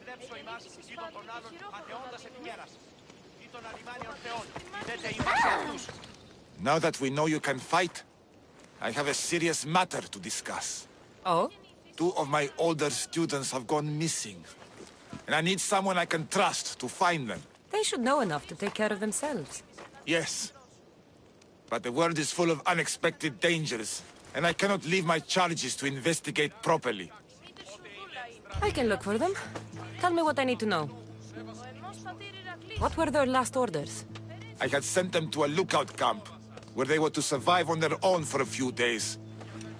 Στρέψω ημάς είδων των άλλων ατεώντας επικέρας. Ή των αλιμάνιων θεών. Είδετε είμαστε αυτούς. Now that we know you can fight, I have a serious matter to discuss. Oh? 2 of my older students have gone missing. And I need someone I can trust to find them. They should know enough to take care of themselves. Yes. But the world is full of unexpected dangers, and I cannot leave my charges to investigate properly. I can look for them. Tell me what I need to know. What were their last orders? I had sent them to a lookout camp, where they were to survive on their own for a few days.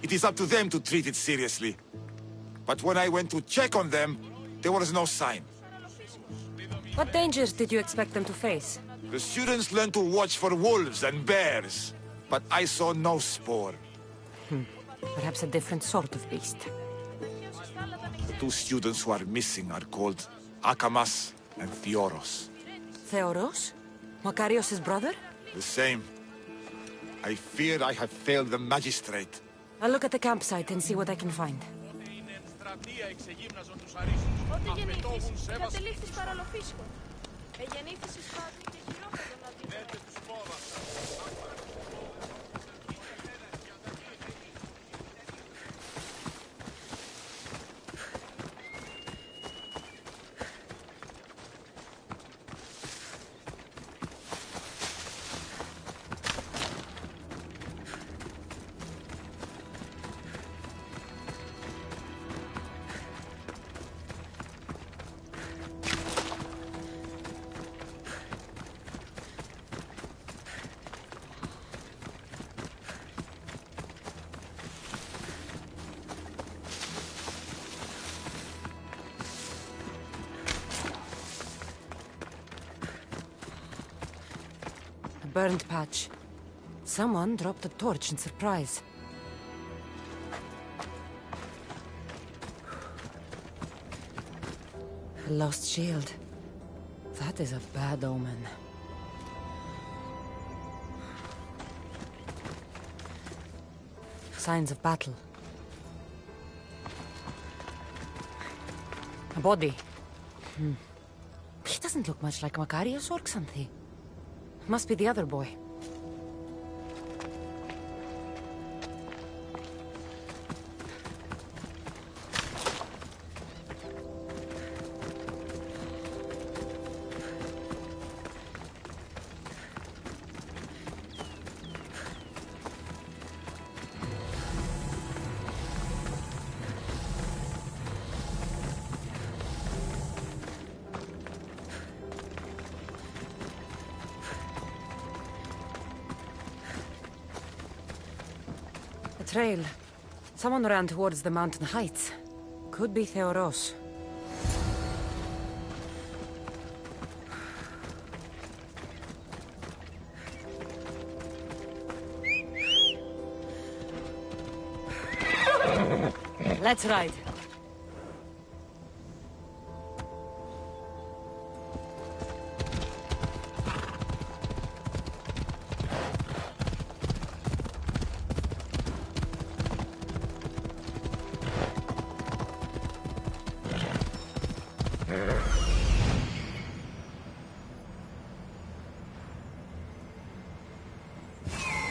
It is up to them to treat it seriously. But when I went to check on them, there was no sign. What dangers did you expect them to face? The students learned to watch for wolves and bears, but I saw no spoor. Perhaps a different sort of beast. The 2 students who are missing are called Akamas and Theoros. Theoros? Makarios' brother? The same. I fear I have failed the magistrate. I'll look at the campsite and see what I can find. Ότι γεννήθης, κατελήφθης παραλοφίσκων. Εγεννήθης εις πάτρι και χειρόφωτον αντίθετον. Burned patch. Someone dropped a torch in surprise. A lost shield. That is a bad omen. Signs of battle. A body. He doesn't look much like Makarios or Xanthi. Must be the other boy. Trail. Someone ran towards the mountain heights. Could be Theoros. Let's ride.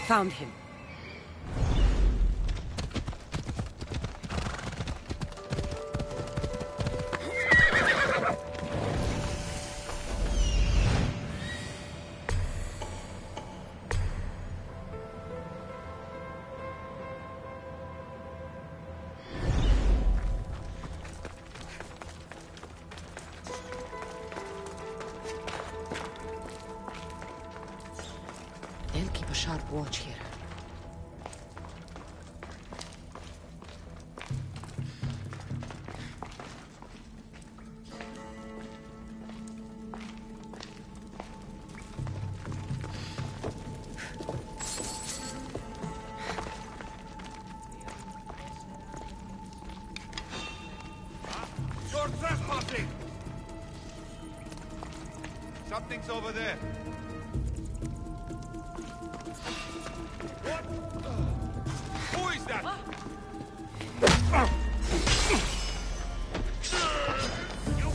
Found him. They'll keep a sharp watch here. You're trespassing! Something's over there. What? Who is that? You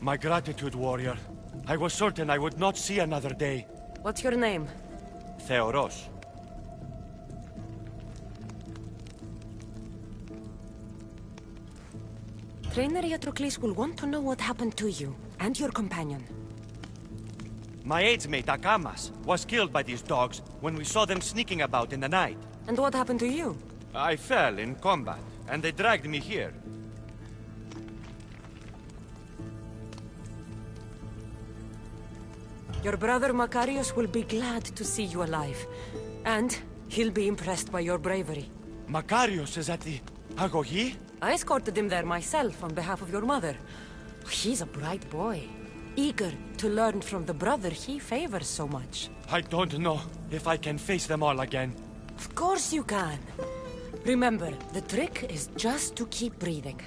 My gratitude, warrior. I was certain I would not see another day. What's your name? Theoros. Trainer Iatrocles will want to know what happened to you and your companion. My aides mate Akamas was killed by these dogs when we saw them sneaking about in the night. And what happened to you? I fell in combat, and they dragged me here. Your brother Makarios will be glad to see you alive. And he'll be impressed by your bravery. Makarios is at the Agogi? I escorted him there myself on behalf of your mother. He's a bright boy, eager to learn from the brother he favors so much. I don't know if I can face them all again. Of course you can. Remember, the trick is just to keep breathing.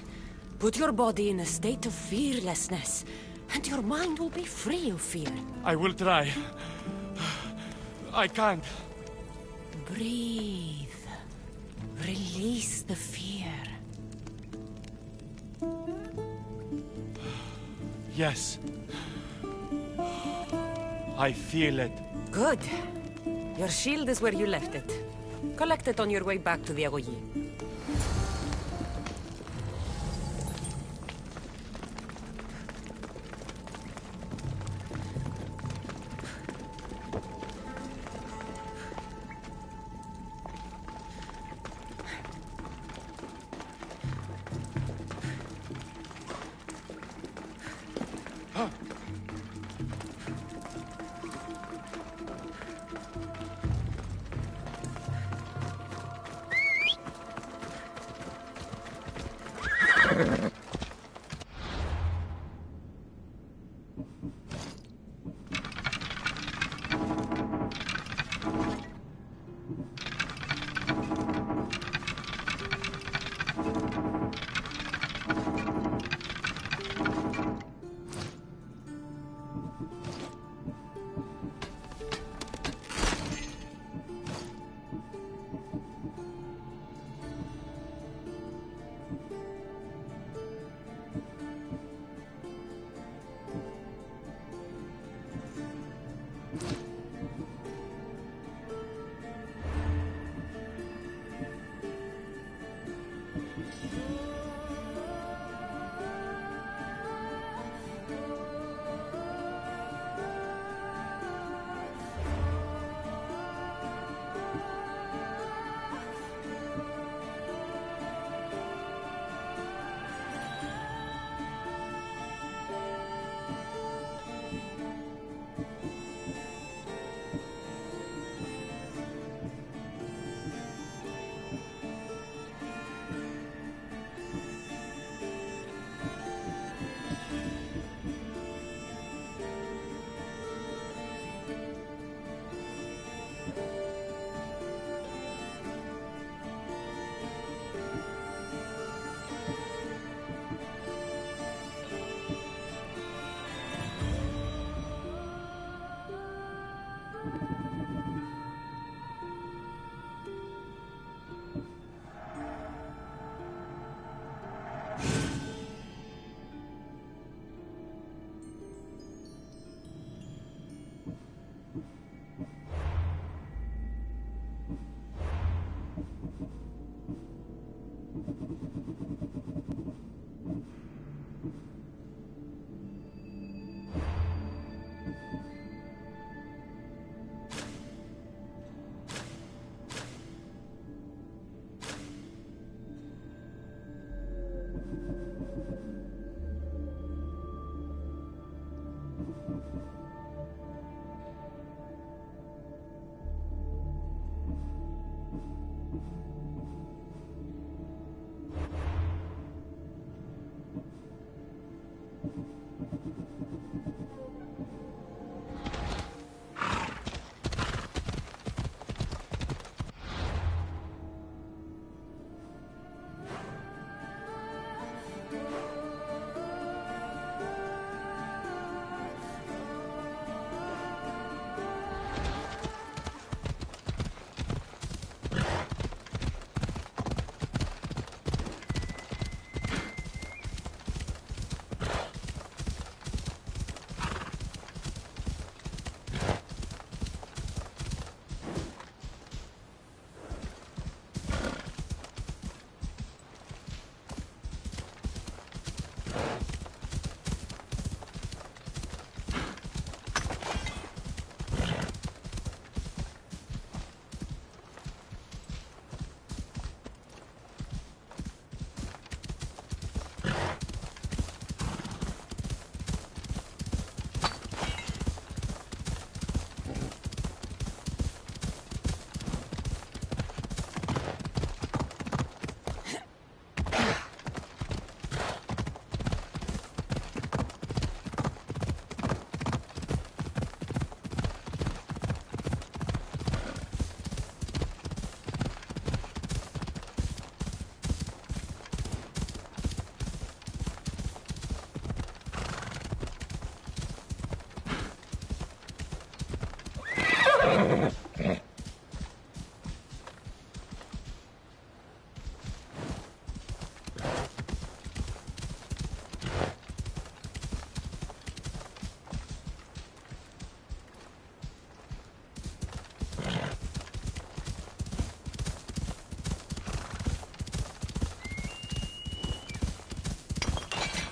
Put your body in a state of fearlessness, and your mind will be free of fear. I will try. I can't. Breathe. Release the fear. Yes. I feel it. Good. Your shield is where you left it. Collect it on your way back to the Agoyi.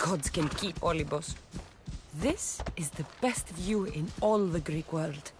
gods can keep Olibos. This is the best view in all the Greek world.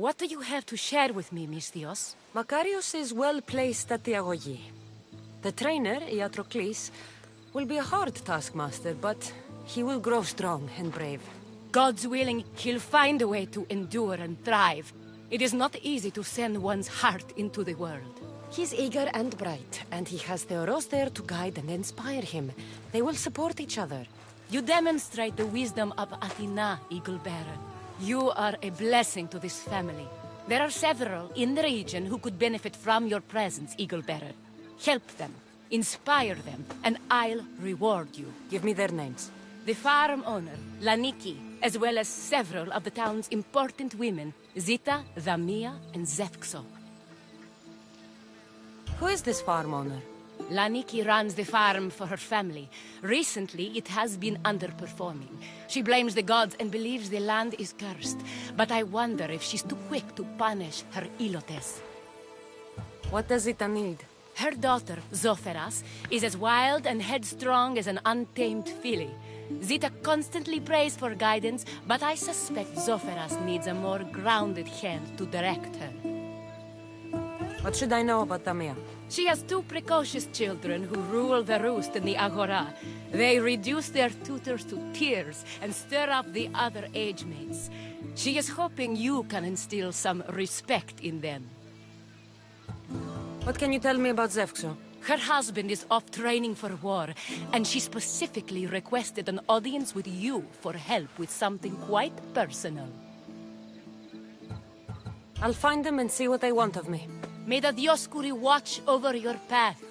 What do you have to share with me, Misthios? Makarios is well placed at the Agogi. The trainer, Iatrocles, will be a hard taskmaster, but he will grow strong and brave. God's willing, he'll find a way to endure and thrive. It is not easy to send one's heart into the world. He's eager and bright, and he has Theoros there to guide and inspire him. They will support each other. You demonstrate the wisdom of Athena, Eagle Bearer. You are a blessing to this family. There are several in the region who could benefit from your presence, Eagle Bearer. Help them, inspire them, and I'll reward you. Give me their names. The farm owner, Laniki, as well as several of the town's important women, Zita, Dhamia, and Zefxo. Who is this farm owner? Laniki runs the farm for her family. Recently, it has been underperforming. She blames the gods and believes the land is cursed. But I wonder if she's too quick to punish her ilotes. What does Zita need? Her daughter, Zoferas, is as wild and headstrong as an untamed filly. Zita constantly prays for guidance, but I suspect Zoferas needs a more grounded hand to direct her. What should I know about Tamia? She has two precocious children who rule the roost in the Agora. They reduce their tutors to tears and stir up the other age mates. She is hoping you can instill some respect in them. What can you tell me about Zevkso? Her husband is off training for war, and she specifically requested an audience with you for help with something quite personal. I'll find them and see what they want of me. May the Dioscuri watch over your path.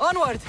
Onward!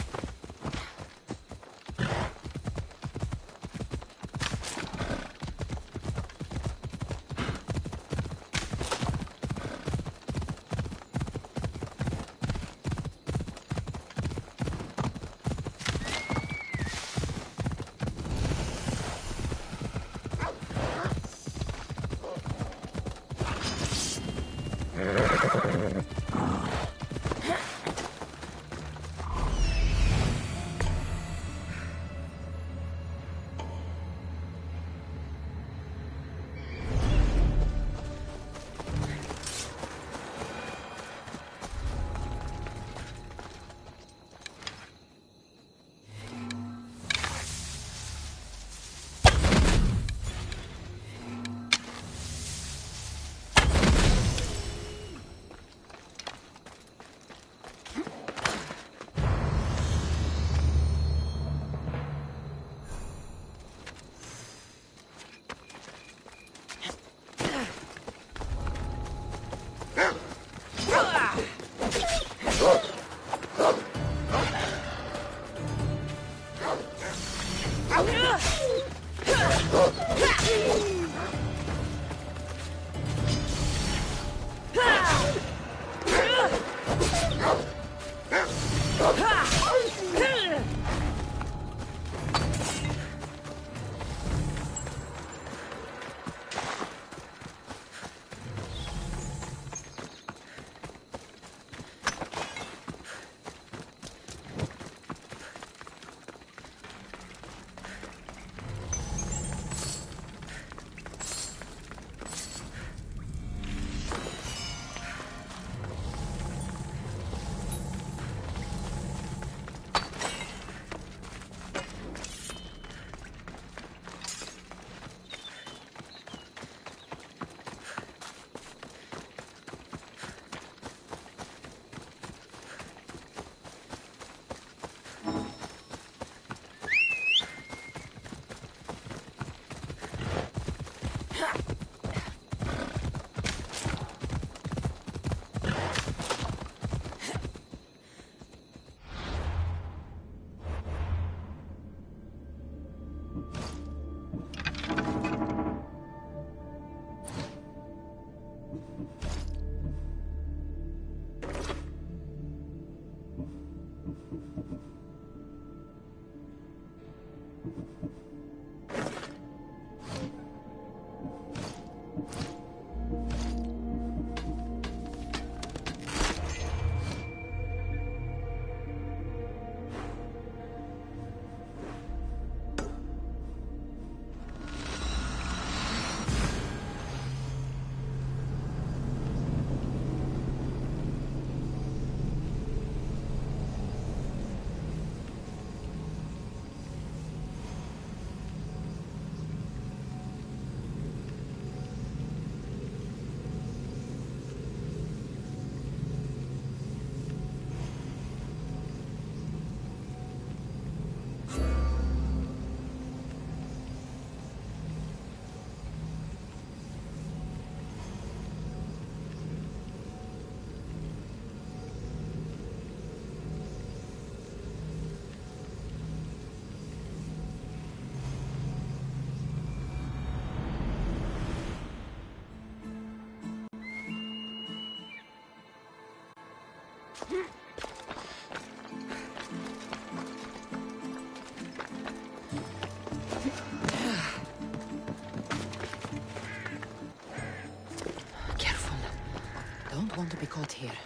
to be caught here.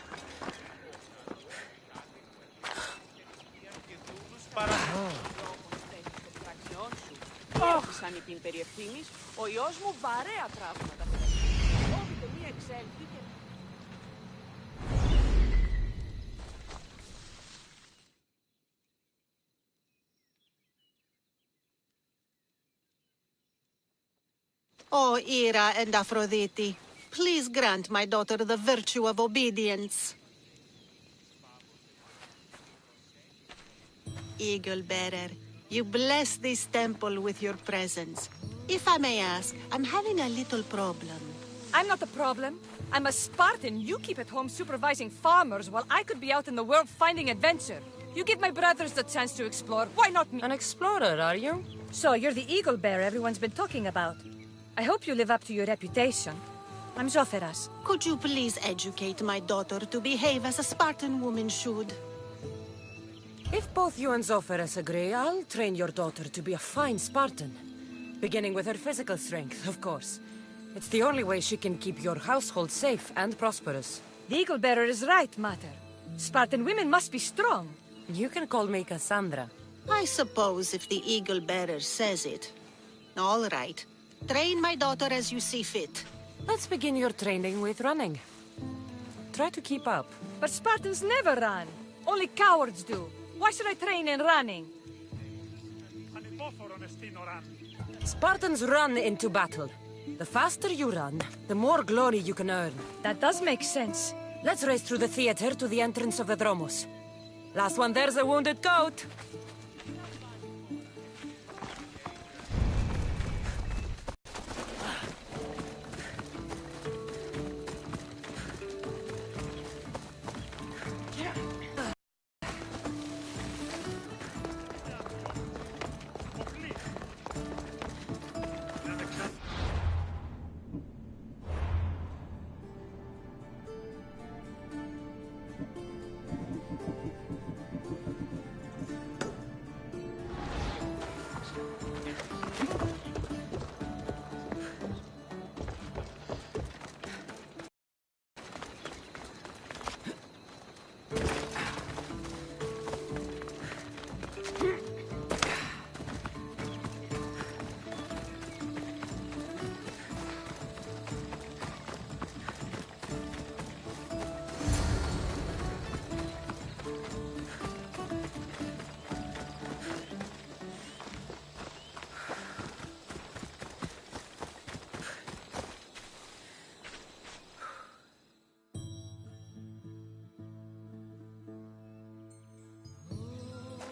Σαν την περί ευθύνης, ο ιός μου βαρέα τραύματα. Όποτε μία εξέλθει και... O Ira and Aphrodite, please grant my daughter the virtue of obedience. Eagle Bearer, you bless this temple with your presence. If I may ask, I'm having a little problem. I'm not the problem. I'm a Spartan. You keep at home supervising farmers while I could be out in the world finding adventure. You give my brothers the chance to explore. Why not me? An explorer, are you? So, you're the eagle bearer everyone's been talking about. I hope you live up to your reputation. I'm Zoferas. Could you please educate my daughter to behave as a Spartan woman should? If both you and Zoferas agree, I'll train your daughter to be a fine Spartan. Beginning with her physical strength, of course. It's the only way she can keep your household safe and prosperous. The eagle bearer is right, Mater. Spartan women must be strong. You can call me Cassandra. I suppose if the Eagle Bearer says it. All right. Train my daughter as you see fit. Let's begin your training with running. Try to keep up. But Spartans never run. Only cowards do. Why should I train in running? Spartans run into battle. The faster you run, the more glory you can earn. That does make sense. Let's race through the theater to the entrance of the Dromos. Last one there's a wounded goat.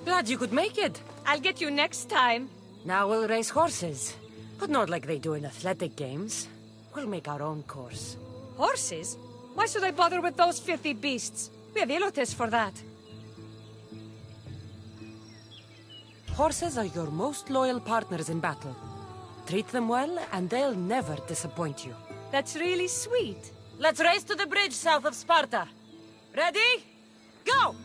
Glad you could make it. I'll get you next time. Now we'll race horses. But not like they do in athletic games. We'll make our own course. Horses? Why should I bother with those filthy beasts? We have Elotes for that. Horses are your most loyal partners in battle. Treat them well, and they'll never disappoint you. That's really sweet. Let's race to the bridge south of Sparta. Ready? Go!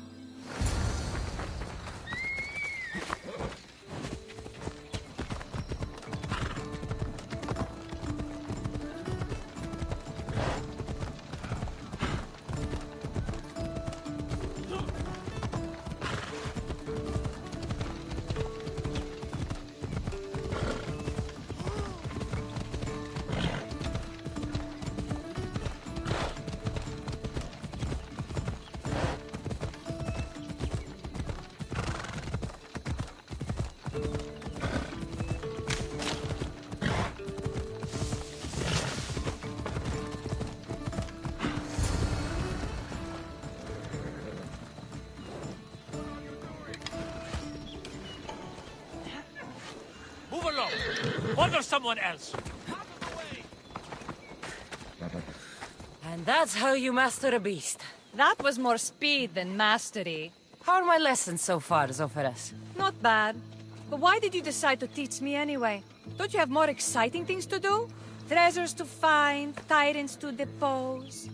Move along. Bother someone else. And that's how you master a beast. That was more speed than mastery. How are my lessons so far, Zoferas? Not bad. But why did you decide to teach me anyway? Don't you have more exciting things to do? Treasures to find, tyrants to depose.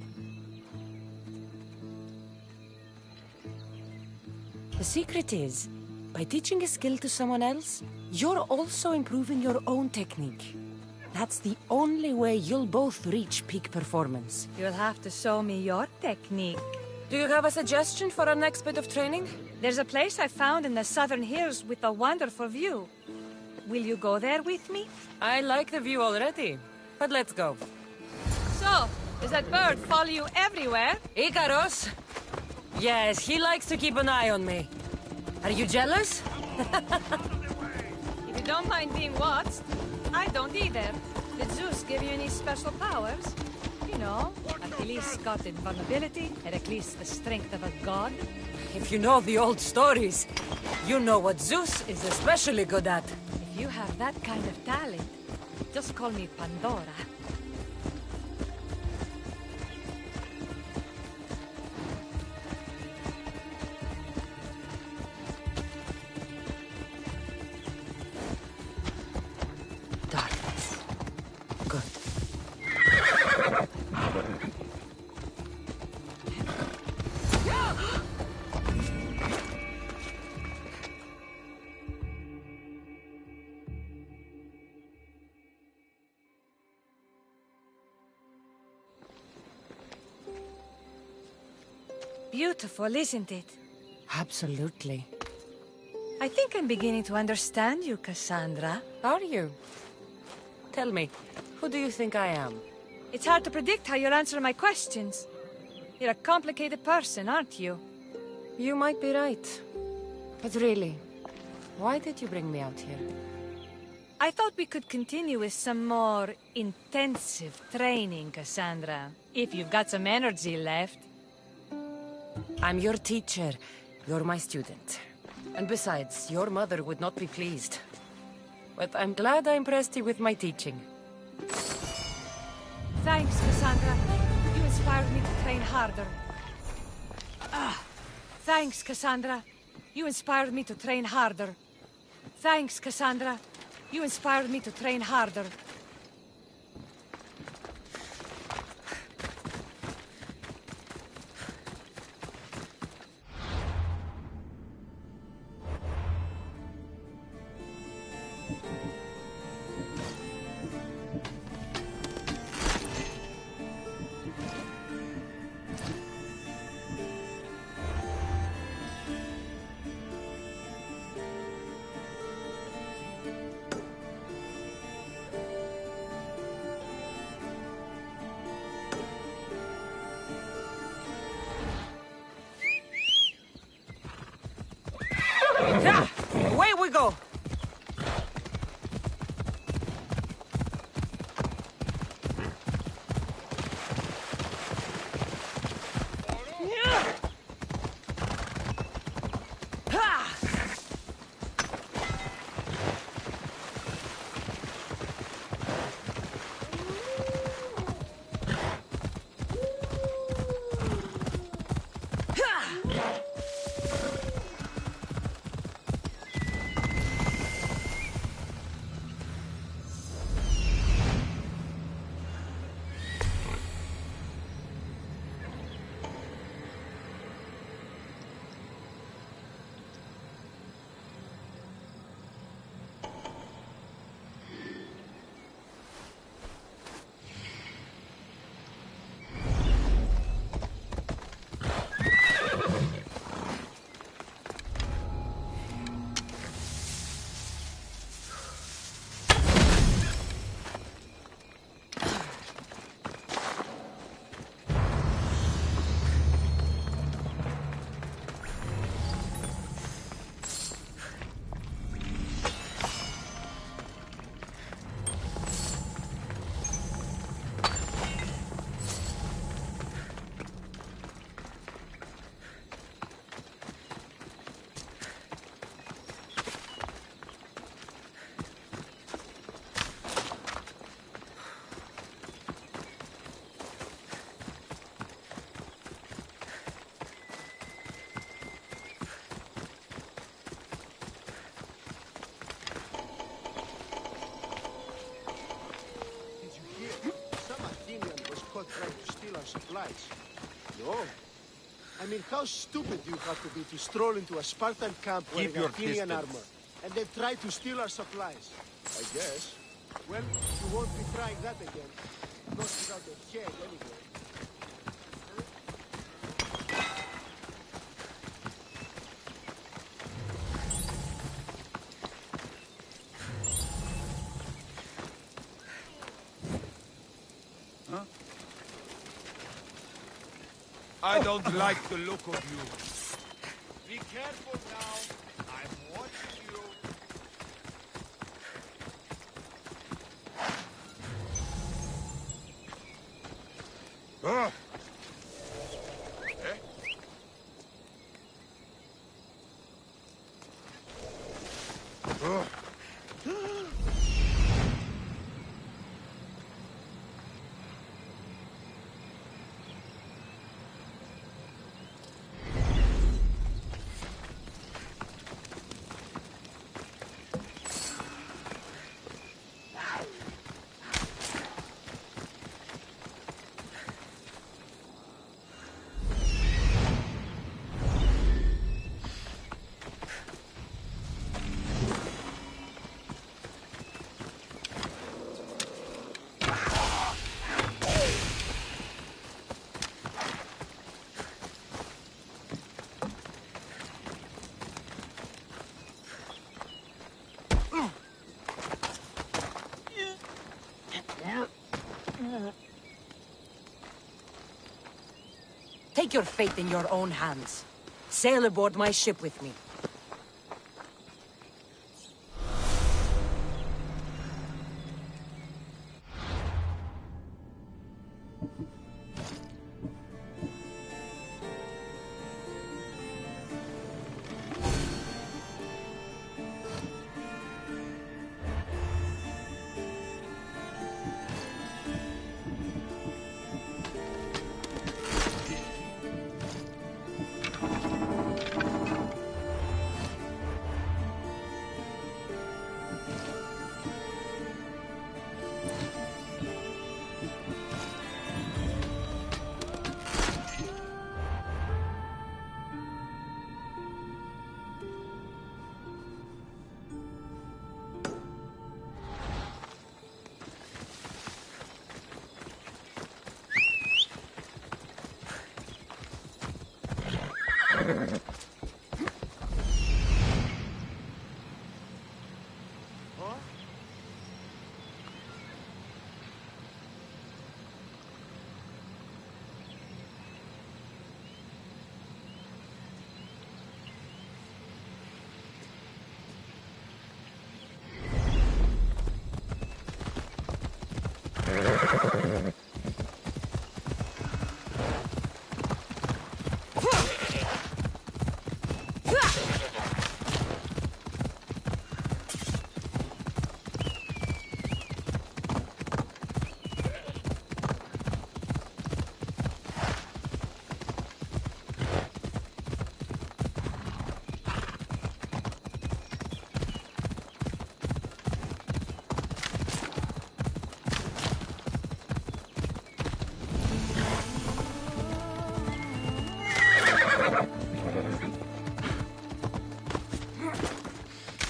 The secret is, by teaching a skill to someone else, you're also improving your own technique. That's the only way you'll both reach peak performance. You'll have to show me your technique. Do you have a suggestion for our next bit of training? There's a place I found in the southern hills with a wonderful view. Will you go there with me? I like the view already, but let's go. So, does that bird follow you everywhere? Icaros? Yes, he likes to keep an eye on me. Are you jealous? If you don't mind being watched, I don't either. Did Zeus give you any special powers? You know, Achilles got invulnerability, Heracles the strength of a god. If you know the old stories, you know what Zeus is especially good at. If you have that kind of talent, just call me Pandora. Darkness. Good. Beautiful, isn't it? Absolutely. I think I'm beginning to understand you, Cassandra. Are you? Tell me, who do you think I am? It's hard to predict how you'll answer my questions. You're a complicated person, aren't you? You might be right. But really, why did you bring me out here? I thought we could continue with some more intensive training, Cassandra. If you've got some energy left. I'm your teacher. You're my student. And besides, your mother would not be pleased. But I'm glad I impressed you with my teaching. Thanks, Cassandra. You inspired me to train harder. Thanks, Cassandra. You inspired me to train harder. Thanks, Cassandra. You inspired me to train harder. Yeah! Away we go! Supplies. No. I mean, how stupid do you have to be to stroll into a Spartan camp wearing Athenian armor and then try to steal our supplies? I guess. Well, you won't be trying that again. Not without a head, anyway. I don't like the look of you. Be careful now. I'm watching you. Ah! Eh? Ah! Take your fate in your own hands. Sail aboard my ship with me.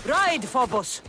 Ride, Phobos!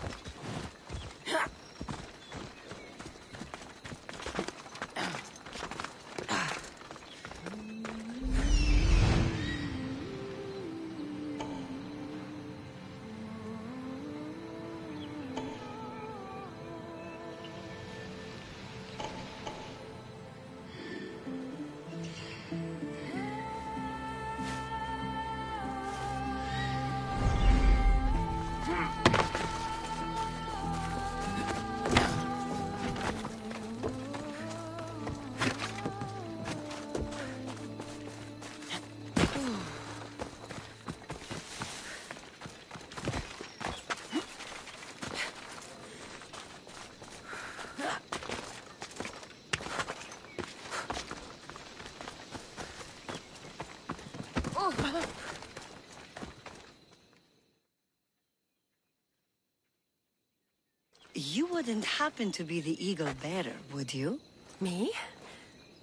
You wouldn't happen to be the Eagle Bearer, would you? Me?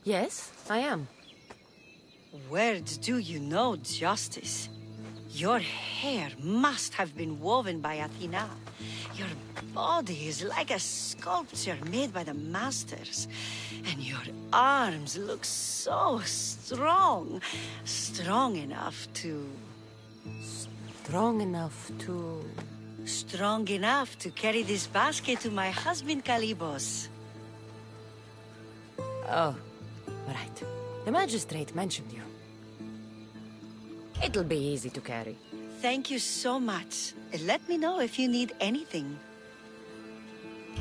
Yes, I am. Where do you know justice? Your hair must have been woven by Athena. Your body is like a sculpture made by the masters. And your arms look so strong. Strong enough to... Strong enough to... Strong enough to carry this basket to my husband, Kalibos. Oh, right. The magistrate mentioned you. It'll be easy to carry. Thank you so much. Let me know if you need anything.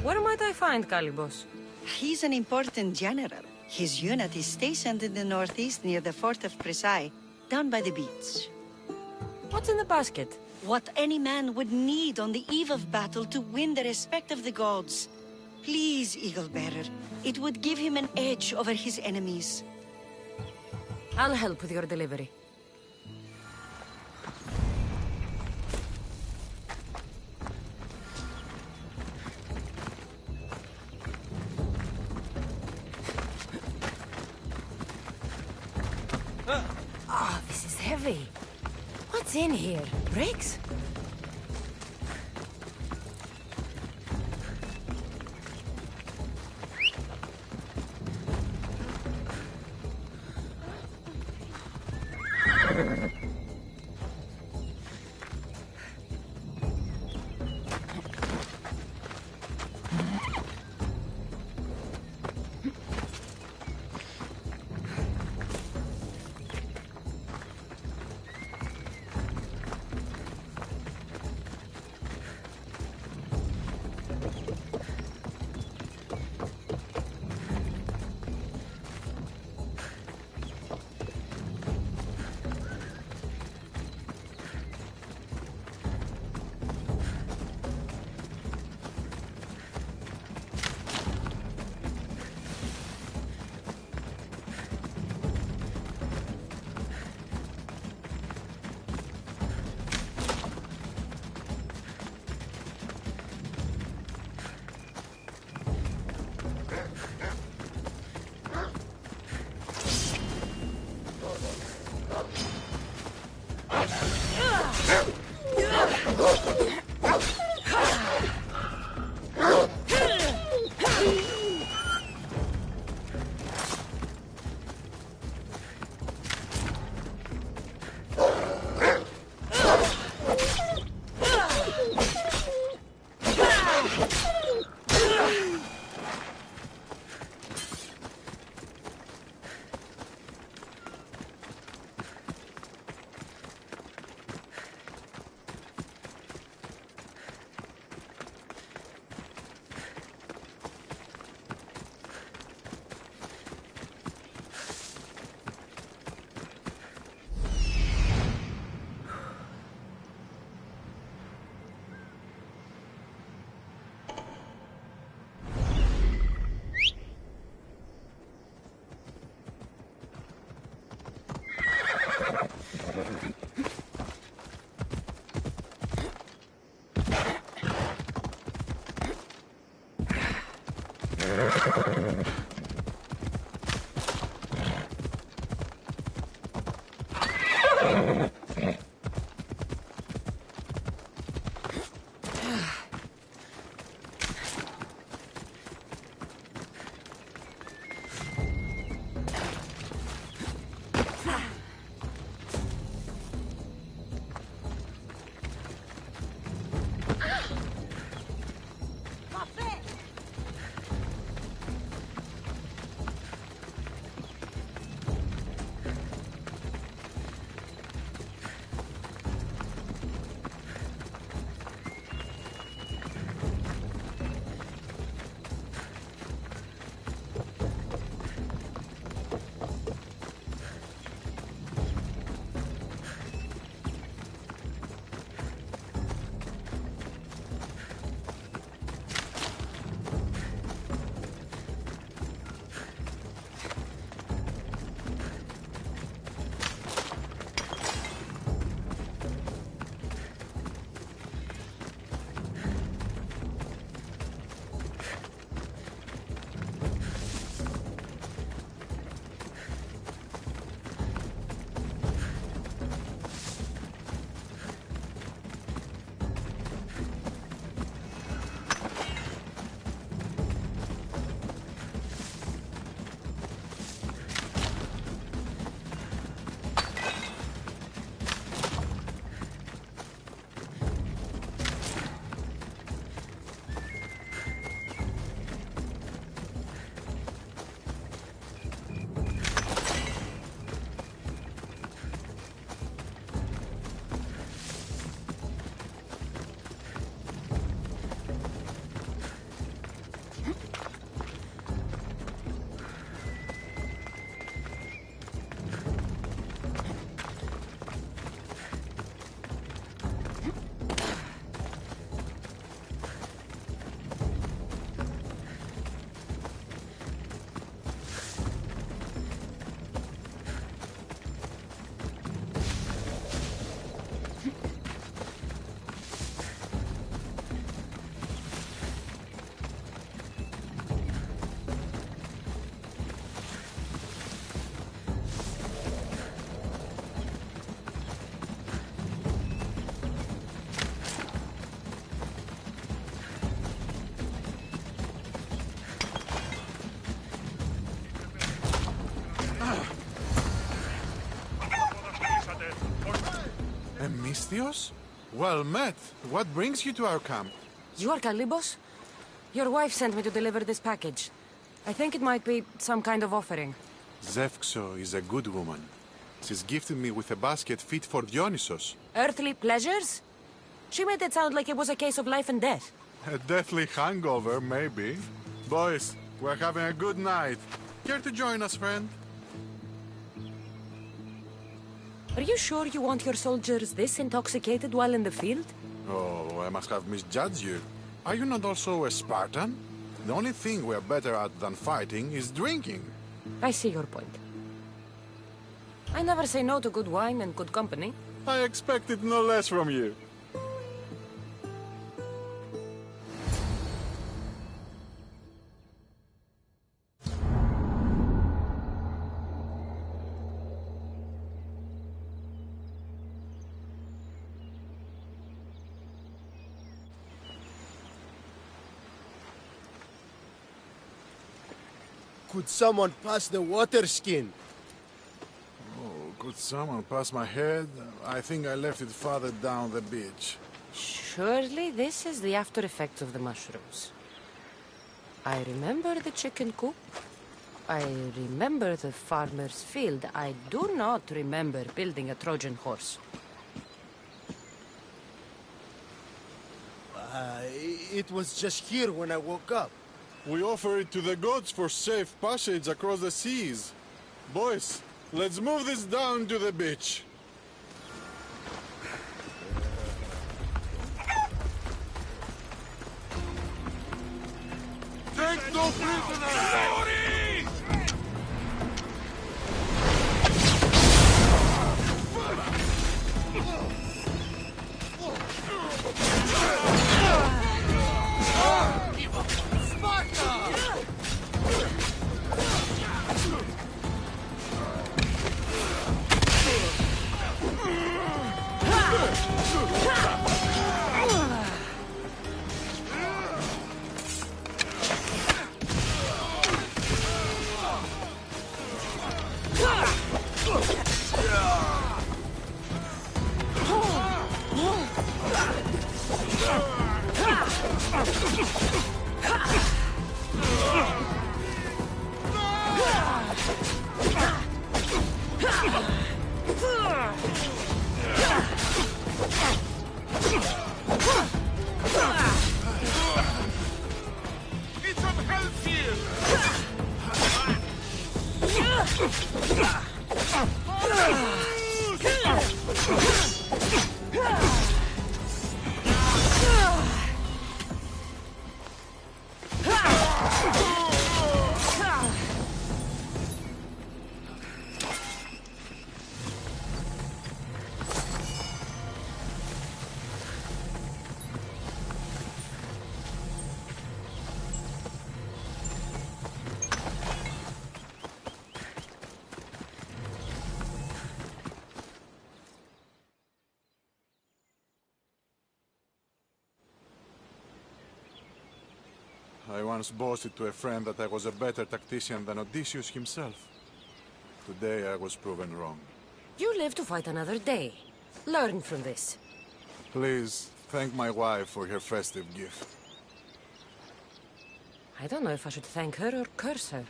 Where might I find Kalibos? He's an important general. His unit is stationed in the northeast near the fort of Presai, down by the beach. What's in the basket? What any man would need on the eve of battle to win the respect of the gods. Please, Eagle Bearer. It would give him an edge over his enemies. I'll help with your delivery. Oh, this is heavy. What's in here? Bricks? Aristios? Well met. What brings you to our camp? You are Kalibos? Your wife sent me to deliver this package. I think it might be some kind of offering. Zevxo is a good woman. She's gifted me with a basket fit for Dionysos. Earthly pleasures? She made it sound like it was a case of life and death. A deathly hangover, maybe. Boys, we're having a good night. Care to join us, friend? Are you sure you want your soldiers this intoxicated while in the field? Oh, I must have misjudged you. Are you not also a Spartan? The only thing we're better at than fighting is drinking. I see your point. I never say no to good wine and good company. I expected no less from you. Could someone pass the water skin? Oh, could someone pass my head? I think I left it farther down the beach. Surely this is the after effects of the mushrooms. I remember the chicken coop. I remember the farmer's field. I do not remember building a Trojan horse. It was just here when I woke up. We offer it to the gods for safe passage across the seas. Boys, let's move this down to the beach. Take no prisoners! I once boasted to a friend that I was a better tactician than Odysseus himself. Today I was proven wrong. You live to fight another day. Learn from this. Please, thank my wife for her festive gift. I don't know if I should thank her or curse her.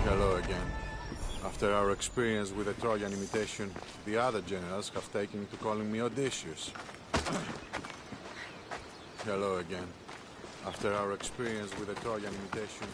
Hello again. After our experience with the Trojan imitation, the other generals have taken to calling me Odysseus. Hello again. After our experience with the Trojan imitation...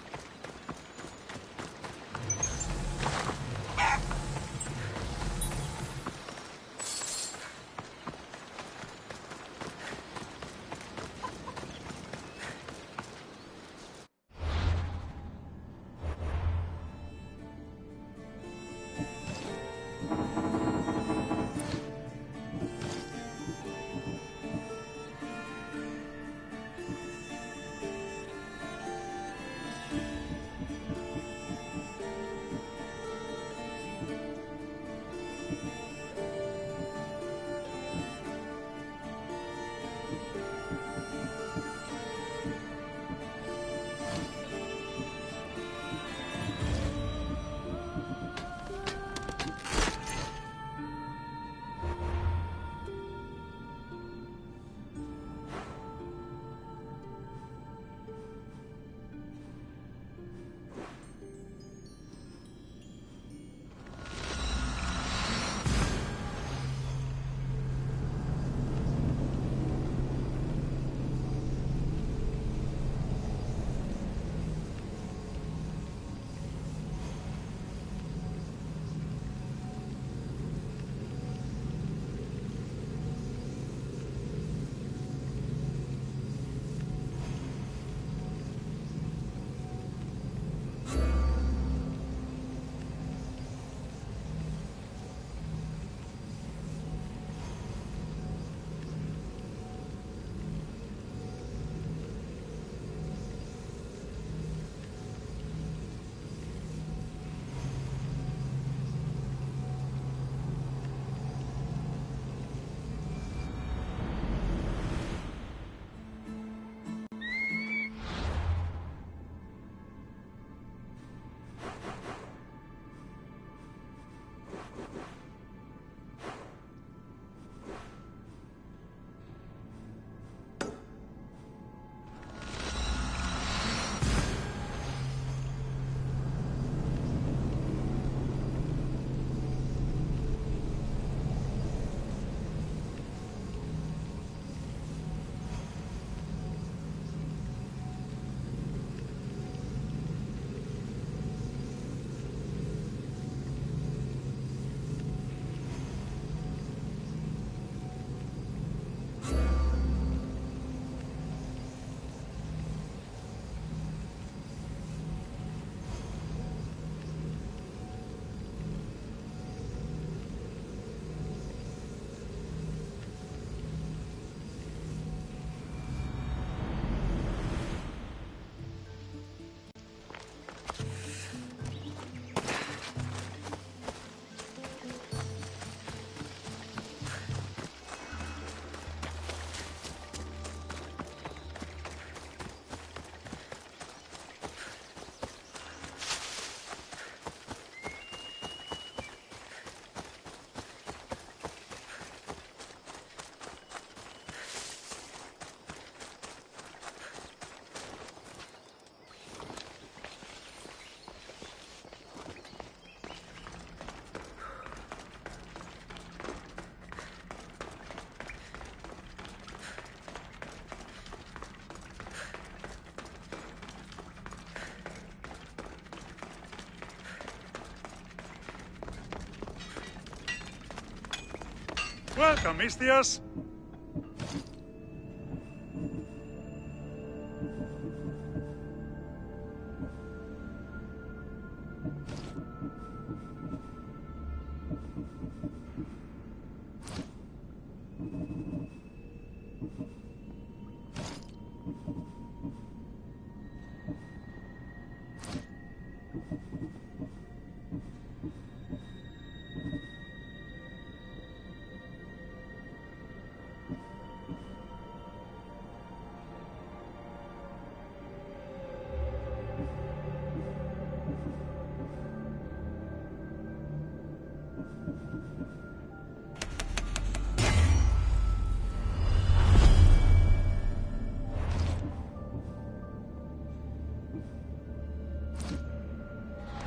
Welcome, Mistios.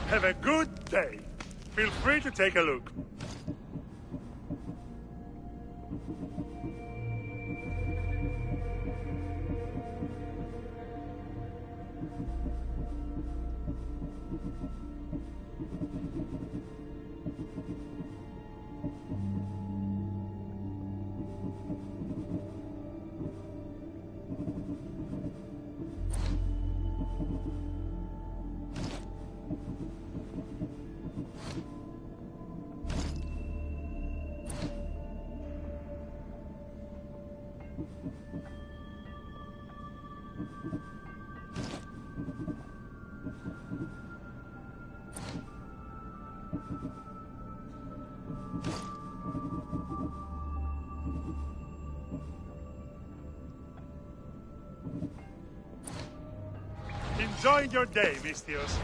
Have a good day. Feel free to take a look. Enjoy your day, Mistios.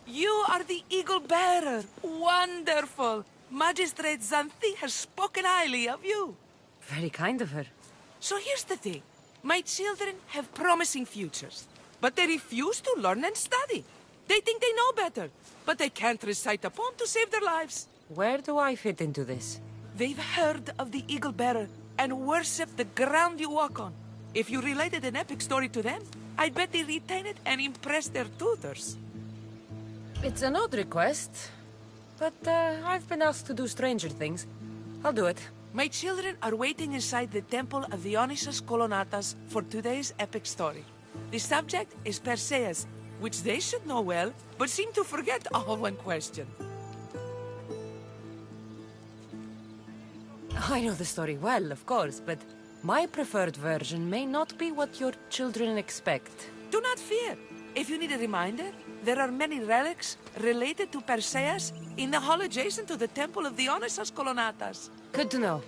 You are the eagle bearer. Wonderful. Magistrate Xanthi has spoken highly of you. Very kind of her. So here's the thing. My children have promising futures, but they refuse to learn and study. They think they know better, but they can't recite a poem to save their lives. Where do I fit into this? They've heard of the Eagle Bearer and worship the ground you walk on. If you related an epic story to them, I bet they retain it and impress their tutors. It's an odd request, but I've been asked to do stranger things. I'll do it. My children are waiting inside the temple of Dionysus Kolonatas for today's epic story. The subject is Perseus, which they should know well, but seem to forget all when questioned. I know the story well, of course, but my preferred version may not be what your children expect. Do not fear. If you need a reminder, there are many relics related to Perseus in the hall adjacent to the temple of Dionysus Kolonatas. Good to know.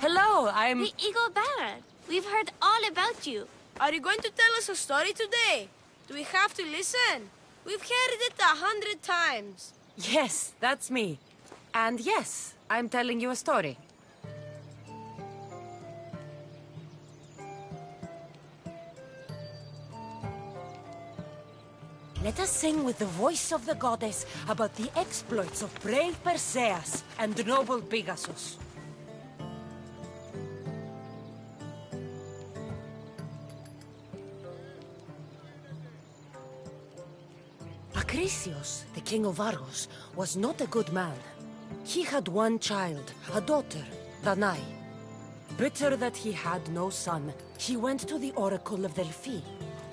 Hello, I'm... The Eagle Bearer. We've heard all about you. Are you going to tell us a story today? Do we have to listen? We've heard it 100 times. Yes, that's me. And yes, I'm telling you a story. Let us sing with the voice of the goddess about the exploits of brave Perseus and noble Pegasus. Acrisius, the king of Argos, was not a good man. He had one child, a daughter, Danae. Bitter that he had no son, he went to the oracle of Delphi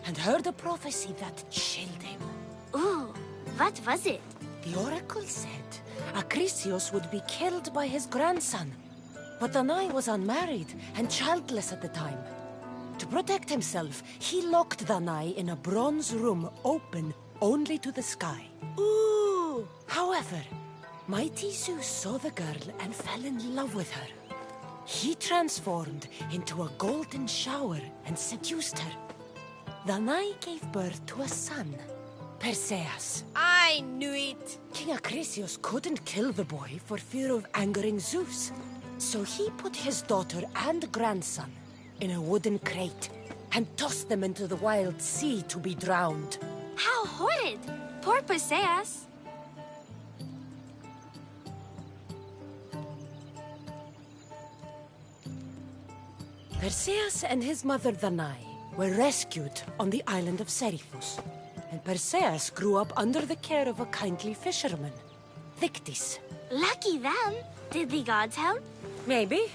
and heard a prophecy that chilled him. Ooh, what was it? The oracle said Acrisius would be killed by his grandson. But Danae was unmarried and childless at the time. To protect himself, he locked Danae in a bronze room open only to the sky. Ooh! However, mighty Zeus saw the girl and fell in love with her. He transformed into a golden shower and seduced her. Danae gave birth to a son, Perseus. I knew it! King Acrisius couldn't kill the boy for fear of angering Zeus. So he put his daughter and grandson in a wooden crate and tossed them into the wild sea to be drowned. How horrid! Poor Perseus. Perseus and his mother Danae were rescued on the island of Seriphus, and Perseus grew up under the care of a kindly fisherman, Dictys. Lucky them. Did the gods help? Maybe.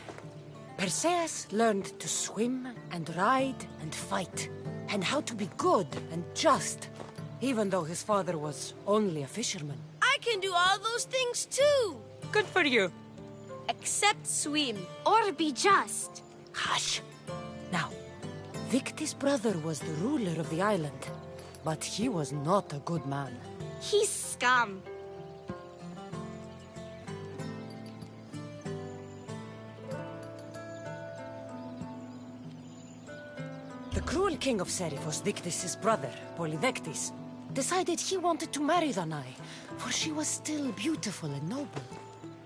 Perseus learned to swim and ride and fight, and how to be good and just, even though his father was only a fisherman. I can do all those things too! Good for you. Except swim. Or be just. Hush. Now, Dictys' brother was the ruler of the island, but he was not a good man. He's scum. The cruel king of Seriphus, Dictys' brother, Polydectes, decided he wanted to marry Danae, for she was still beautiful and noble.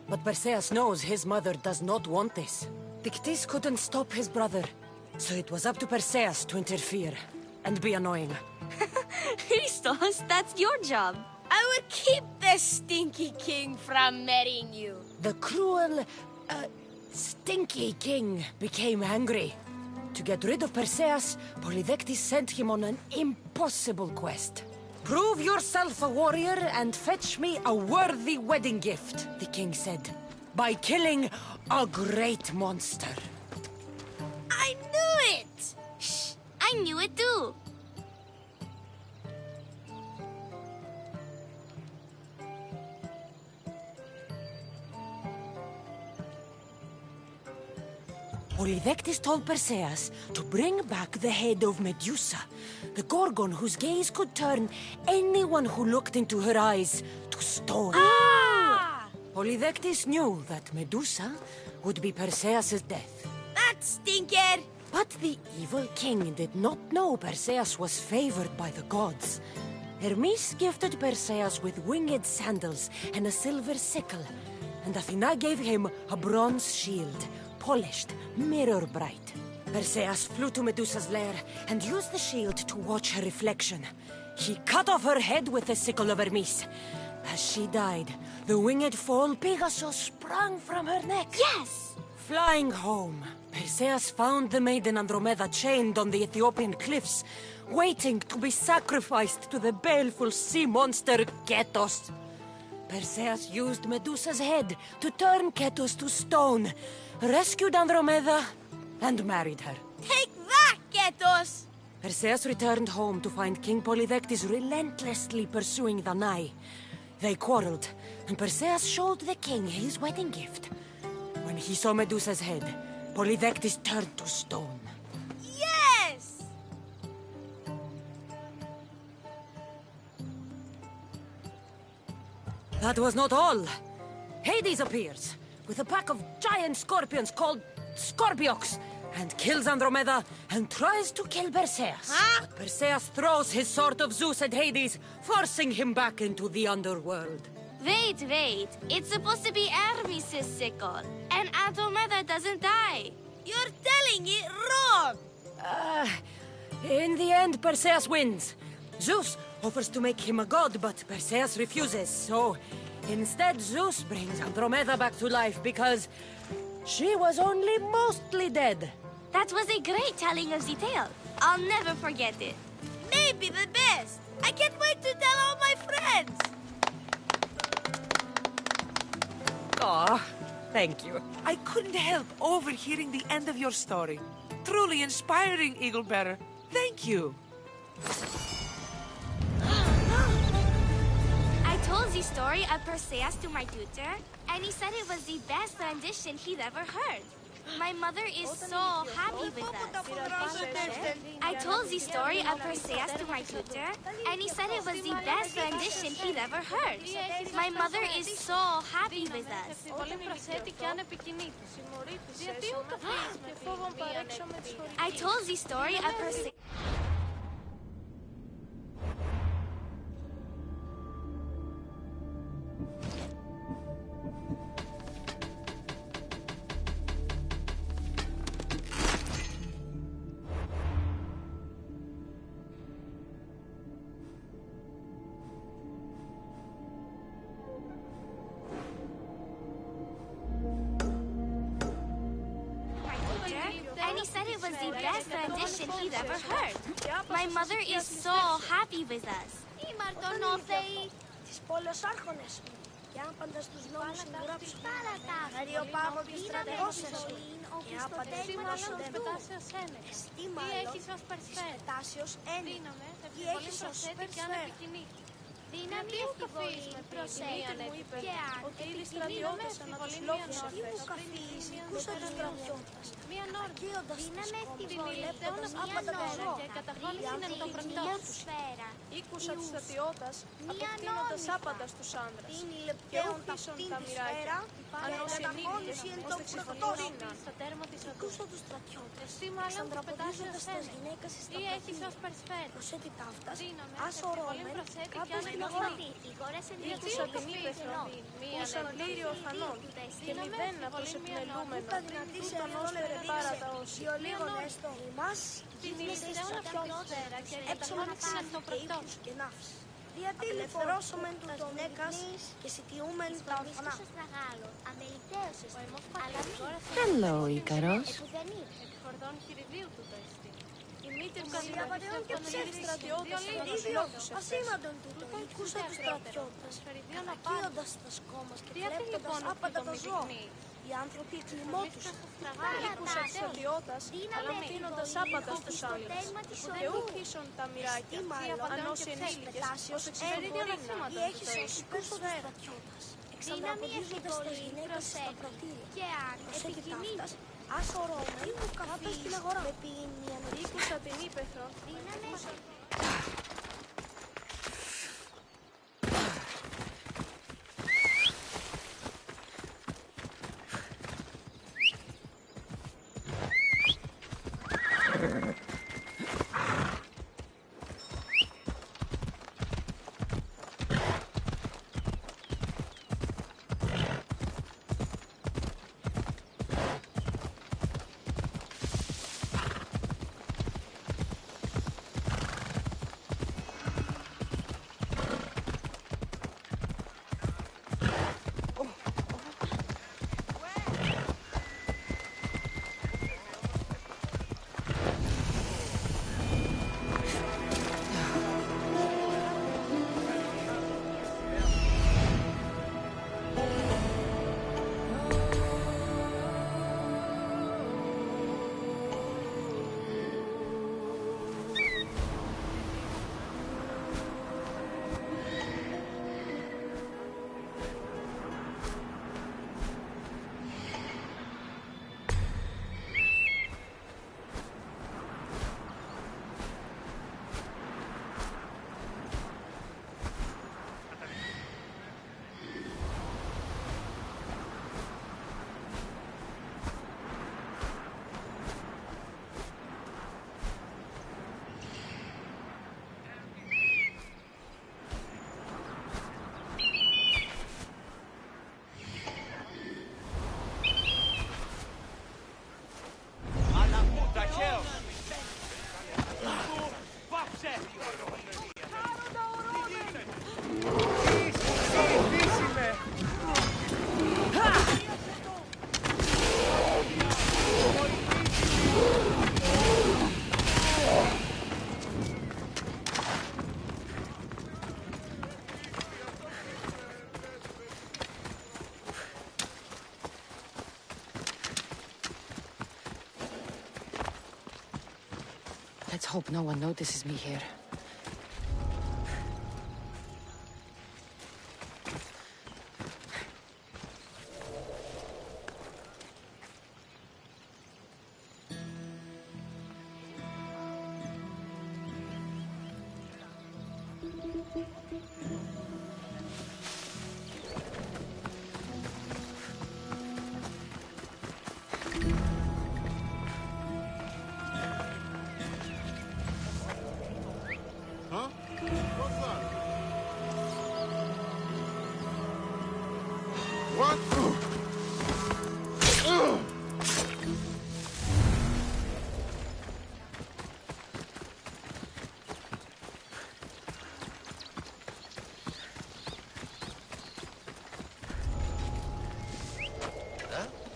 But Perseus knows his mother does not want this. Dictys couldn't stop his brother, so it was up to Perseus to interfere and be annoying. Christos, that's your job. I will keep the stinky king from marrying you. The cruel, stinky king became angry. To get rid of Perseus, Polydectes sent him on an impossible quest. Prove yourself a warrior and fetch me a worthy wedding gift, the king said, by killing a great monster. I knew it! Shh, I knew it too. Polydectes told Perseus to bring back the head of Medusa, the Gorgon whose gaze could turn anyone who looked into her eyes to stone. Polydectes knew that Medusa would be Perseus' death. That stinker! But the evil king did not know Perseus was favored by the gods. Hermes gifted Perseus with winged sandals and a silver sickle, and Athena gave him a bronze shield, polished, mirror bright. Perseus flew to Medusa's lair and used the shield to watch her reflection. He cut off her head with the sickle of Hermes. As she died, the winged foal Pegasus sprang from her neck. Yes! Flying home, Perseus found the maiden Andromeda chained on the Ethiopian cliffs, waiting to be sacrificed to the baleful sea monster Ketos. Perseus used Medusa's head to turn Ketos to stone, rescued Andromeda, and married her. Take that, Ketos! Perseus returned home to find King Polydectes relentlessly pursuing the Nai. They quarreled, and Perseus showed the king his wedding gift. When he saw Medusa's head, Polydectes turned to stone. Yes! That was not all. Hades appears, with a pack of giant scorpions called Scorpiox, and kills Andromeda and tries to kill Perseus. But Perseus throws his sword of Zeus at Hades, forcing him back into the underworld. Wait. It's supposed to be Hermes' sickle, and Andromeda doesn't die. You're telling it wrong! In the end, Perseus wins. Zeus offers to make him a god, but Perseus refuses, so instead Zeus brings Andromeda back to life because she was only mostly dead. That was a great telling of the tale. I'll never forget it. Maybe the best. I can't wait to tell all my friends. Aw, thank you. I couldn't help overhearing the end of your story. Truly inspiring, Eagle Bearer. Thank you. I told the story of Perseus to my tutor, and he said it was the best rendition he'd ever heard. My mother is so happy with us. I told the story of Perseus to my tutor, and he said it was the best rendition he'd ever heard. My mother is so happy with us. I told the story of Perseus. And he said it was the best rendition he'd ever heard. My mother is so happy with us. Τις πόλεως-άρχονες μου. Και άπαντα στους νόμους συγγράψουν. Αριοπάγω τους στρατηγώσεις μου. Και άπαντα εισπετάσεως ένες. Εστί μάλλον της πετάσεως ένες. Τι έχεις ως περσφαίρα. Δύναμη ευτυχής με προσέγγιανε και αν στρατιώτες ανά τους λόγους αυτές. Τι μου καφείς, κούσα τους στρατιώτες. Ακύοντας τις κόμμες, βλέποντας άπαντα τα ζώα. Και καταχώνησαν το πρωτό τους. Ήκουσα τους στρατιώτες, απευθύνοντας άπαντα στους άνδρες. Και ούχισον τα μοιράκια, ανοσυνήλικες, ώστε ξεφορτώρινα. Στο τέρμα της οδούς. Ήκουσα τους στρατιώτες. Εσύ μάλλον του πετάσεως ένες. Τι έχεις ως περισφαίρα. Προσέτη ταύτας. Ας ορώμεν, κάποιος γνωρίζει. Ήκουσα την ύπεθρο, ούσαν πλήρη ορφανών. Και μηδέν να τους επιμελούμενο. Τούτον ως περαιπάρα τα όση. Λίγο έστω εμάς, Δημιουργήσεων αυτιότερα και καταχώρησαν το πρωτό. και ναύς. Γιατί ελευθερώσομεν του τον έκας και σιτιούμεν τα ορφανά. Hello, Ikaros. Εκφορδών χειριδίου του το εστί. Η μήτρη καλλιεργητών και ψεύτης στρατιώτες ανά τους λόγους αυτές. Ασήμαντον τούτο, ήκουσα τους στρατιώτες, κατακύοντας τα σκόμας και κλέπτοντας άπαντα τα ζώα. Οι άνθρωποι εκλιμώτουσαν. Ήκουσα τους στρατιώτες, απευθύνοντας άπαντα στους άνδρες. Και ούχισον τα μοιράκια, ανώς ενήλικες, ως εξυπηρετήρινα. Ή έχεις ως περσφαίρα. Εξανδραποδίζοντας τα γυναίκες στα πρατήρια. Προσέτη ταύτας, Άσορο, με μου καφείς στην αγορά. Με πίνει μια νίκουσα την ύπεθρο. Let's hope no one notices me here.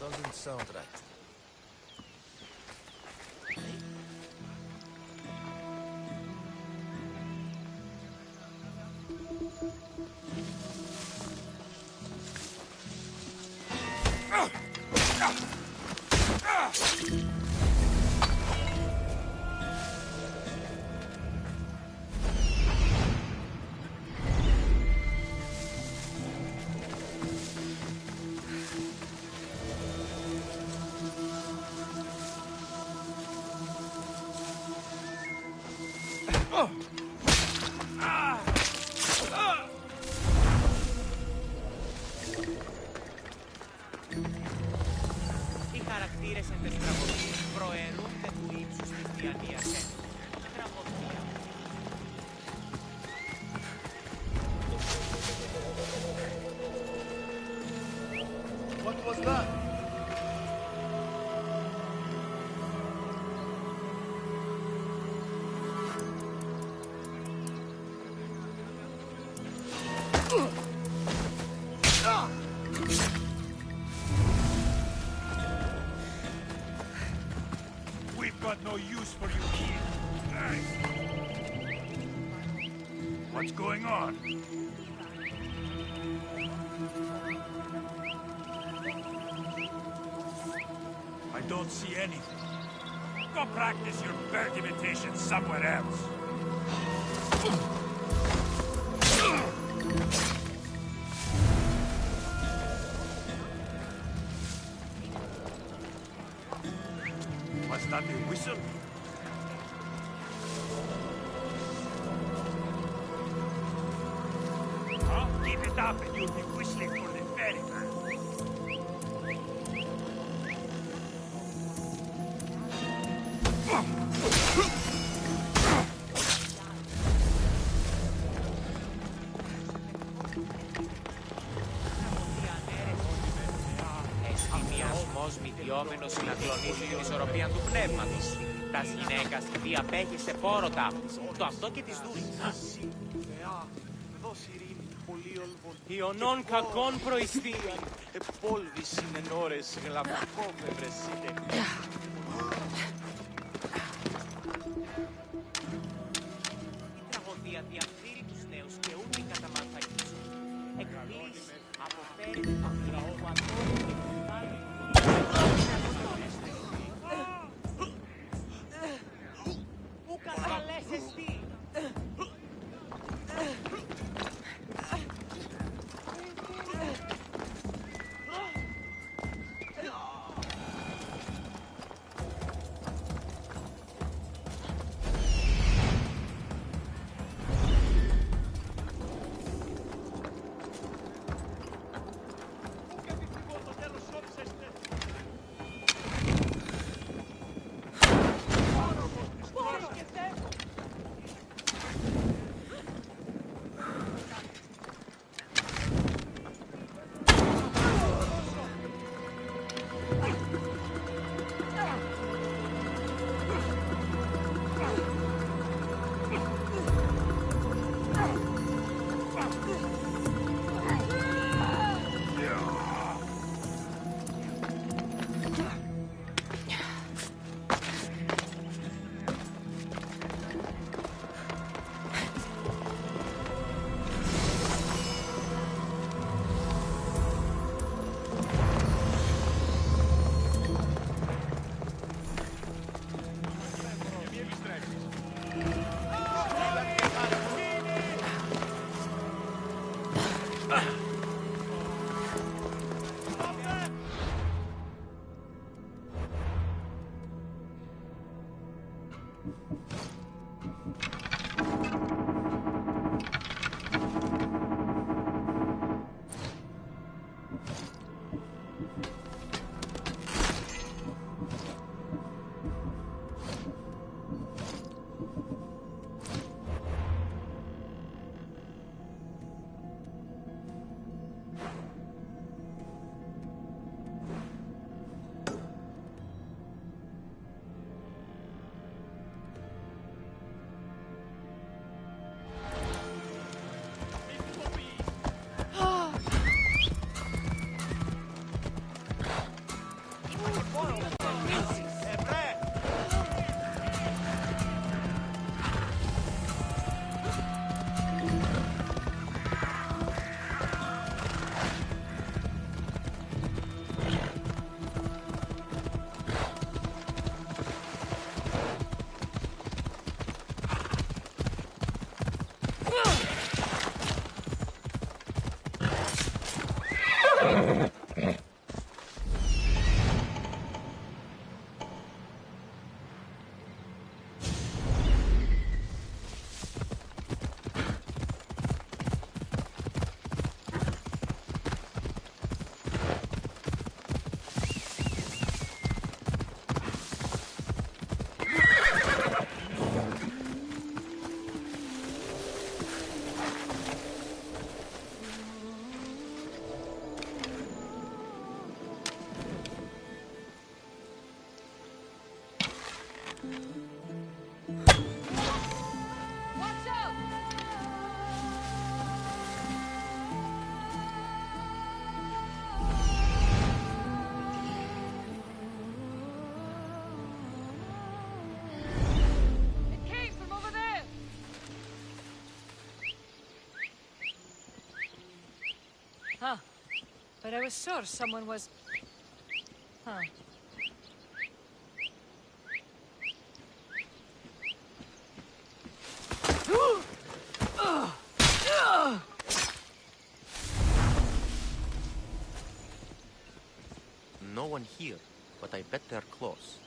Doesn't sound right. Οι χαρακτήρες εν τες τραγωδίες προαιρούνται του ύψους της διανοίας ένωσης. Τραγωδία. What was that? We've got no use for you here. What's going on? I don't see anything. Go practice your bird imitation somewhere else. bloody whistle. Keep it up and you'll be whistling for the ferryman. Εστιμιασμός μηδιόμενος συναντλονίζει την ισορροπία του πνεύματος. Τας γυναίκας τι απέχει σε φόρο ταύτης. Το αυτό και της δούλης. Ιωνών κακών προϊστήμη. Επόλβης συνενώρες γλαυκόφευρες σύντεχνες. Η τραγωδία διαφθείρει τους νέους και ούτε καταμαρθακίζουν. Εκπλήσει, αποφέρει την παγλάω που ατόμου και κουβάλλει. Πού καταλές εσύ. Huh. But I was sure someone was... Huh. No one here, but I bet they're close.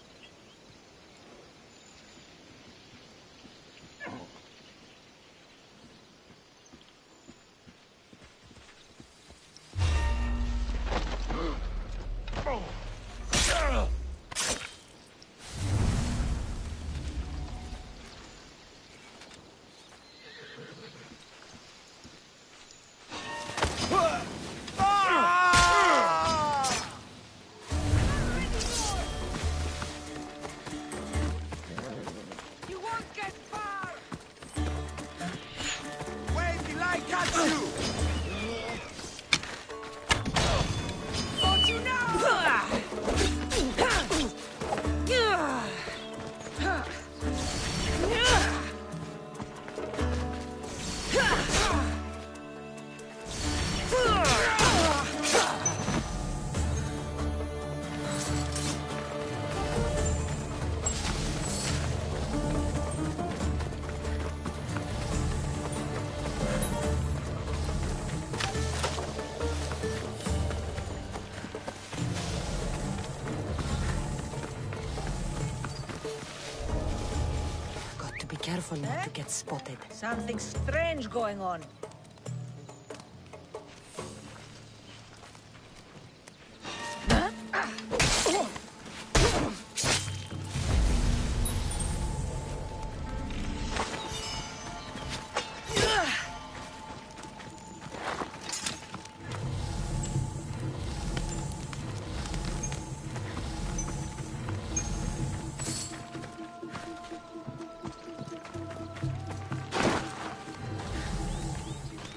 careful not to get spotted. Something strange going on.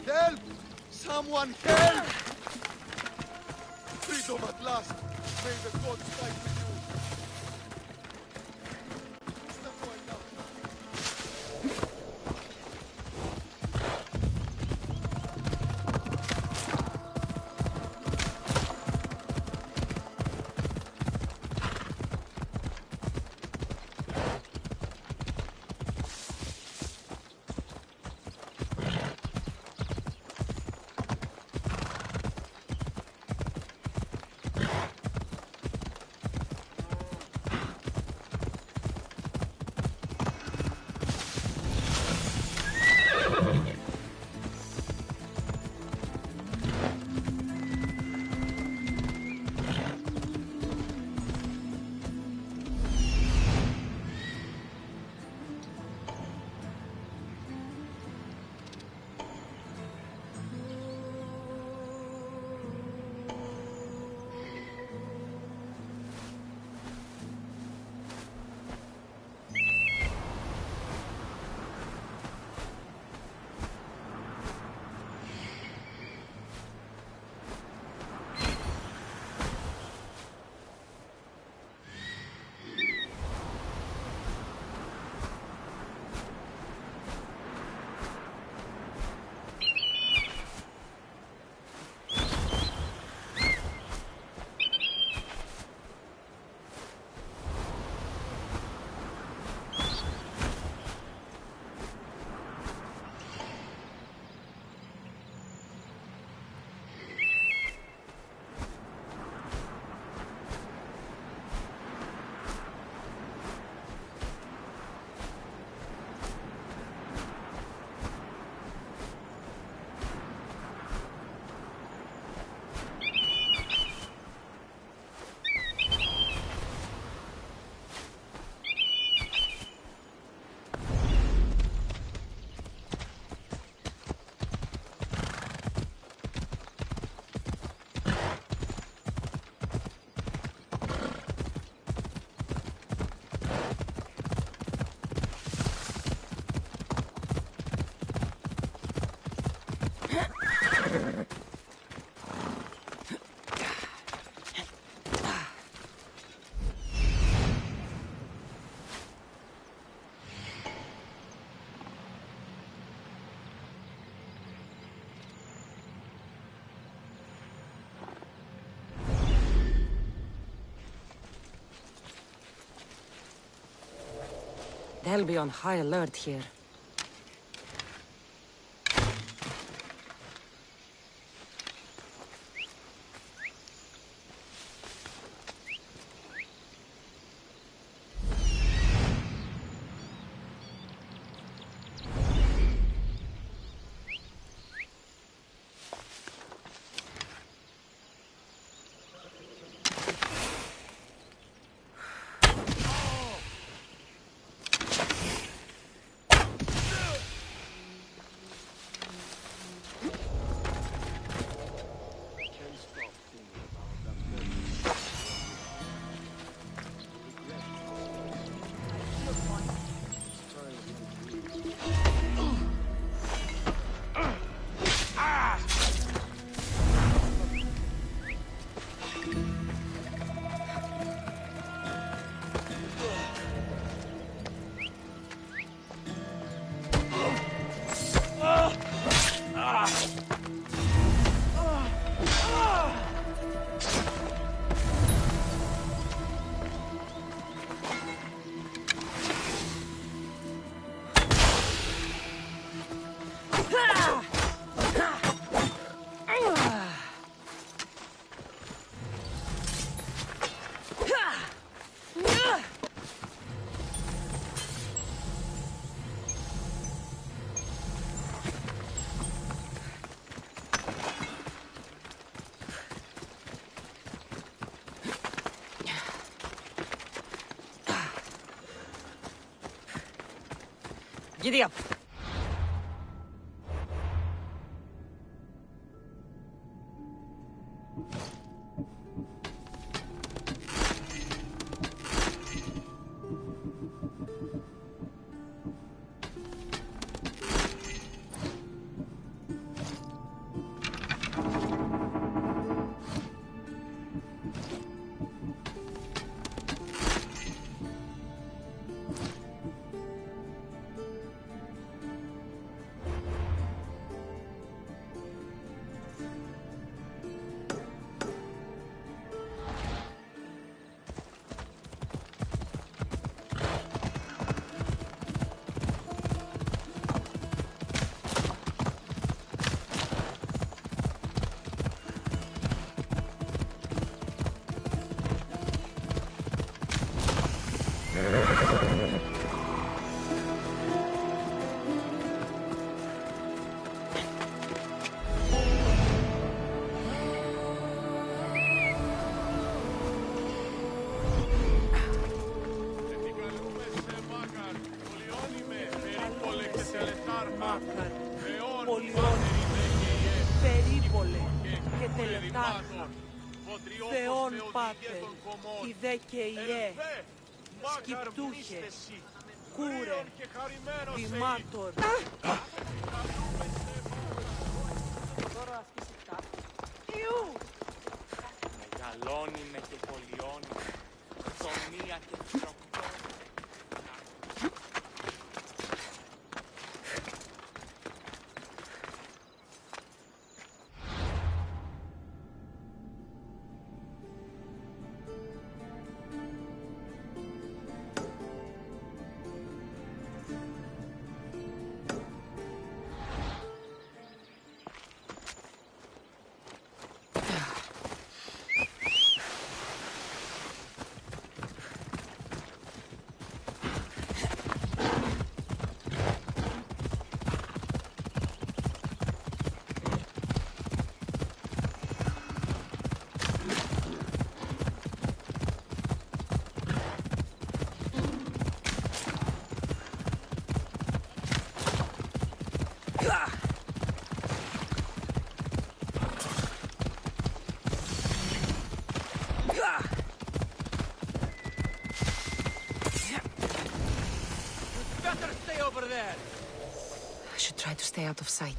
Help! Someone help! Freedom at last! May the gods fight with you! They'll be on high alert here. Giddy up. Μάκαρ, πολιόνι, περίπολε και τελετάρχα, Θεόν Πάτερ, ιδέ και ιέ, σκυπτούχε, κούρε, δημάτορ. Μεγαλώνει με και πολιώνει, τομία και φυροκτώνει. I should try to stay out of sight.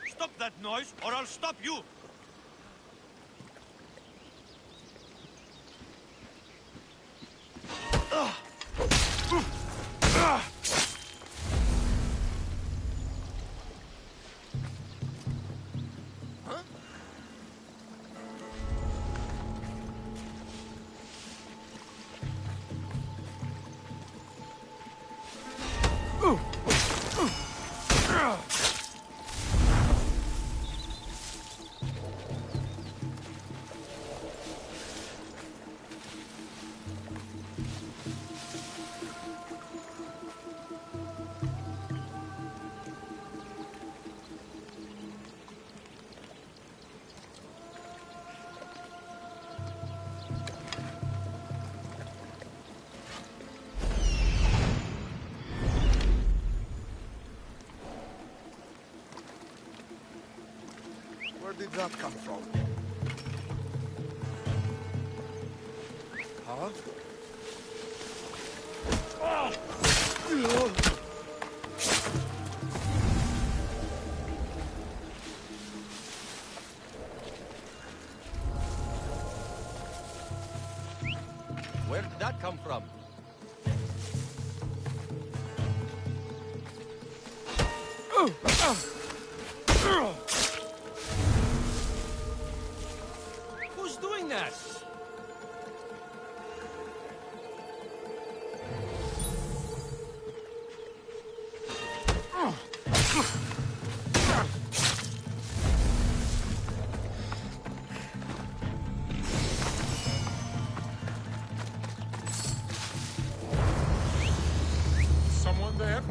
Stop that noise, or I'll stop you! Where did that come from? Huh? Where did that come from? Who's doing that? someone there?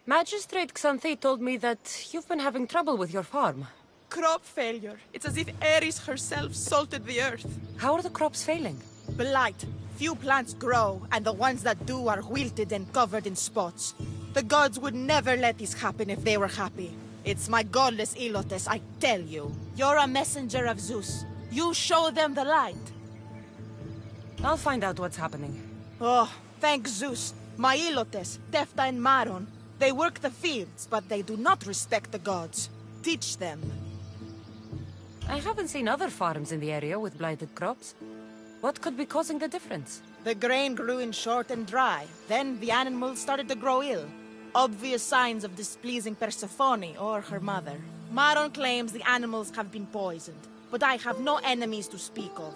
Magistrate Xanthi told me that you've been having trouble with your farm. Crop failure. It's as if Ares herself salted the earth. How are the crops failing? Blight. Few plants grow, and the ones that do are wilted and covered in spots. The gods would never let this happen if they were happy. It's my godless Ilotes, I tell you. You're a messenger of Zeus. You show them the light. I'll find out what's happening. Oh, thank Zeus. My Ilotes, Tefta and Maron. They work the fields, but they do not respect the gods. Teach them. I haven't seen other farms in the area with blighted crops. What could be causing the difference? The grain grew in short and dry. Then the animals started to grow ill. Obvious signs of displeasing Persephone or her mother. Maron claims the animals have been poisoned, but I have no enemies to speak of.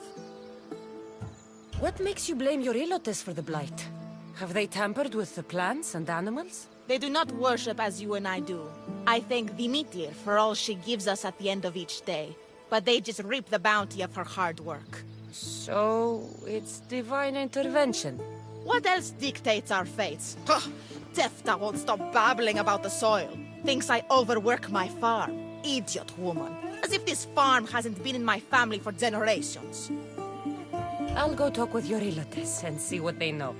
What makes you blame your Ilotes for the blight? Have they tampered with the plants and animals? They do not worship as you and I do. I thank Demeter for all she gives us at the end of each day, but they just reap the bounty of her hard work. So, it's divine intervention. What else dictates our fates? Ugh, Tefta won't stop babbling about the soil. Thinks I overwork my farm. Idiot woman. As if this farm hasn't been in my family for generations. I'll go talk with your Ilotes and see what they know.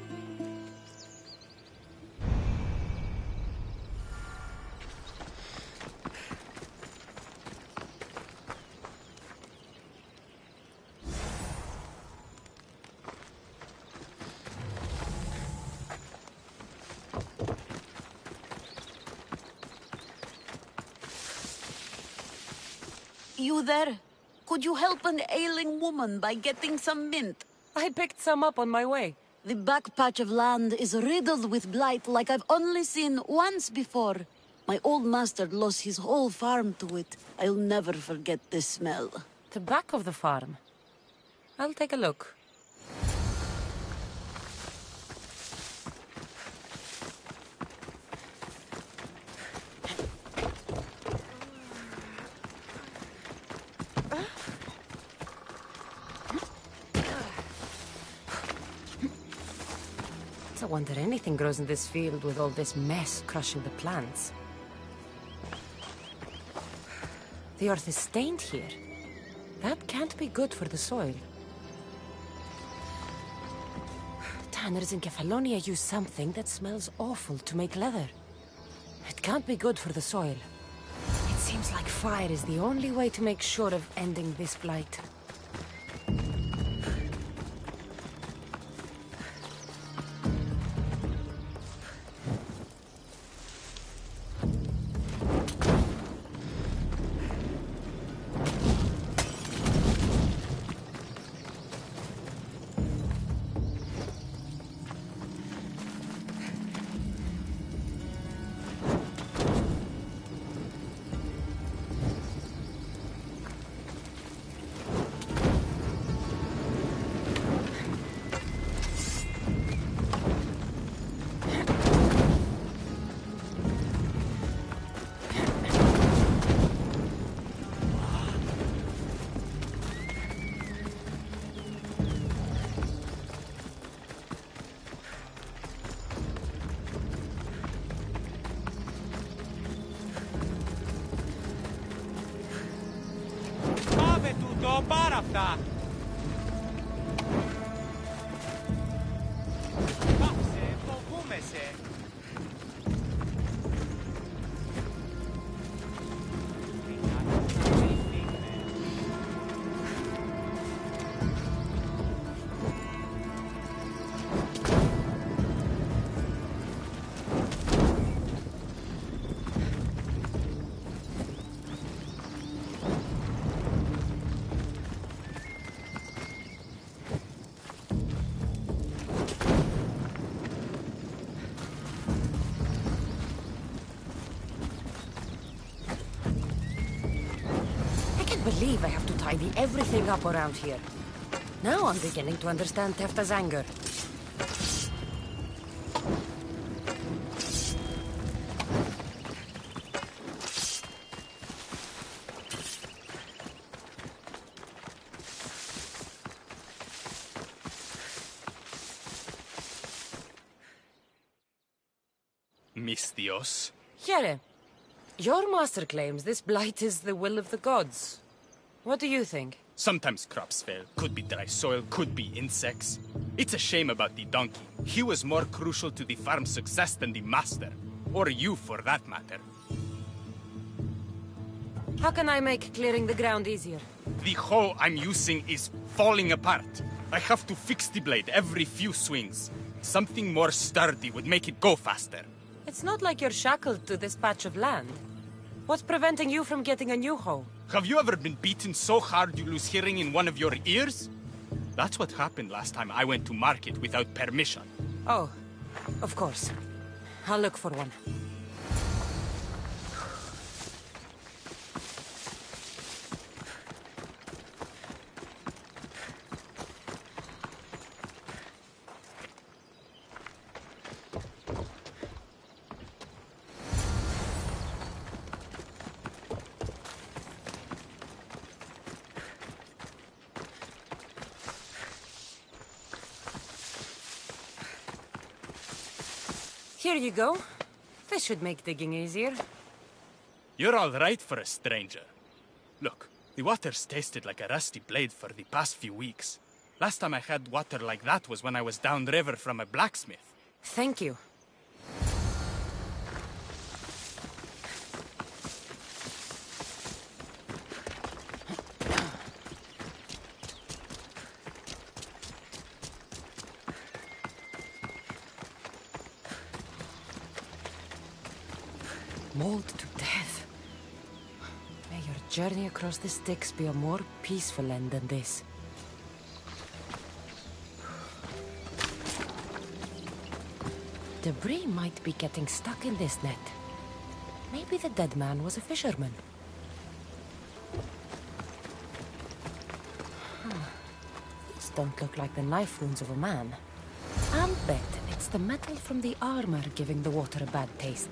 You there? Could you help an ailing woman by getting some mint? I picked some up on my way. The back patch of land is riddled with blight like I've only seen once before. My old master lost his whole farm to it. I'll never forget this smell. The back of the farm? I'll take a look. I wonder anything grows in this field with all this mess crushing the plants. The earth is stained here. That can't be good for the soil. Tanners in Kefalonia use something that smells awful to make leather. It can't be good for the soil. It seems like fire is the only way to make sure of ending this blight. Πάρα αυτά! Πάψε, φοβούμεσαι! believe I have to tidy everything up around here. Now I'm beginning to understand Tefta's anger. Mis Dios. Here, your master claims this blight is the will of the gods. What do you think? Sometimes crops fail. Could be dry soil, could be insects. It's a shame about the donkey. He was more crucial to the farm's success than the master. Or you, for that matter. How can I make clearing the ground easier? The hoe I'm using is falling apart. I have to fix the blade every few swings. Something more sturdy would make it go faster. It's not like you're shackled to this patch of land. What's preventing you from getting a new hoe? Have you ever been beaten so hard you lose hearing in one of your ears? That's what happened last time I went to market without permission. Oh, of course. I'll look for one. Here you go. This should make digging easier. You're all right for a stranger. Look, the water's tasted like a rusty blade for the past few weeks. Last time I had water like that was when I was downriver from a blacksmith. Thank you. Mauled to death. May your journey across the Styx be a more peaceful end than this. Debris might be getting stuck in this net. Maybe the dead man was a fisherman. These don't look like the knife wounds of a man. I'll bet it's the metal from the armor giving the water a bad taste.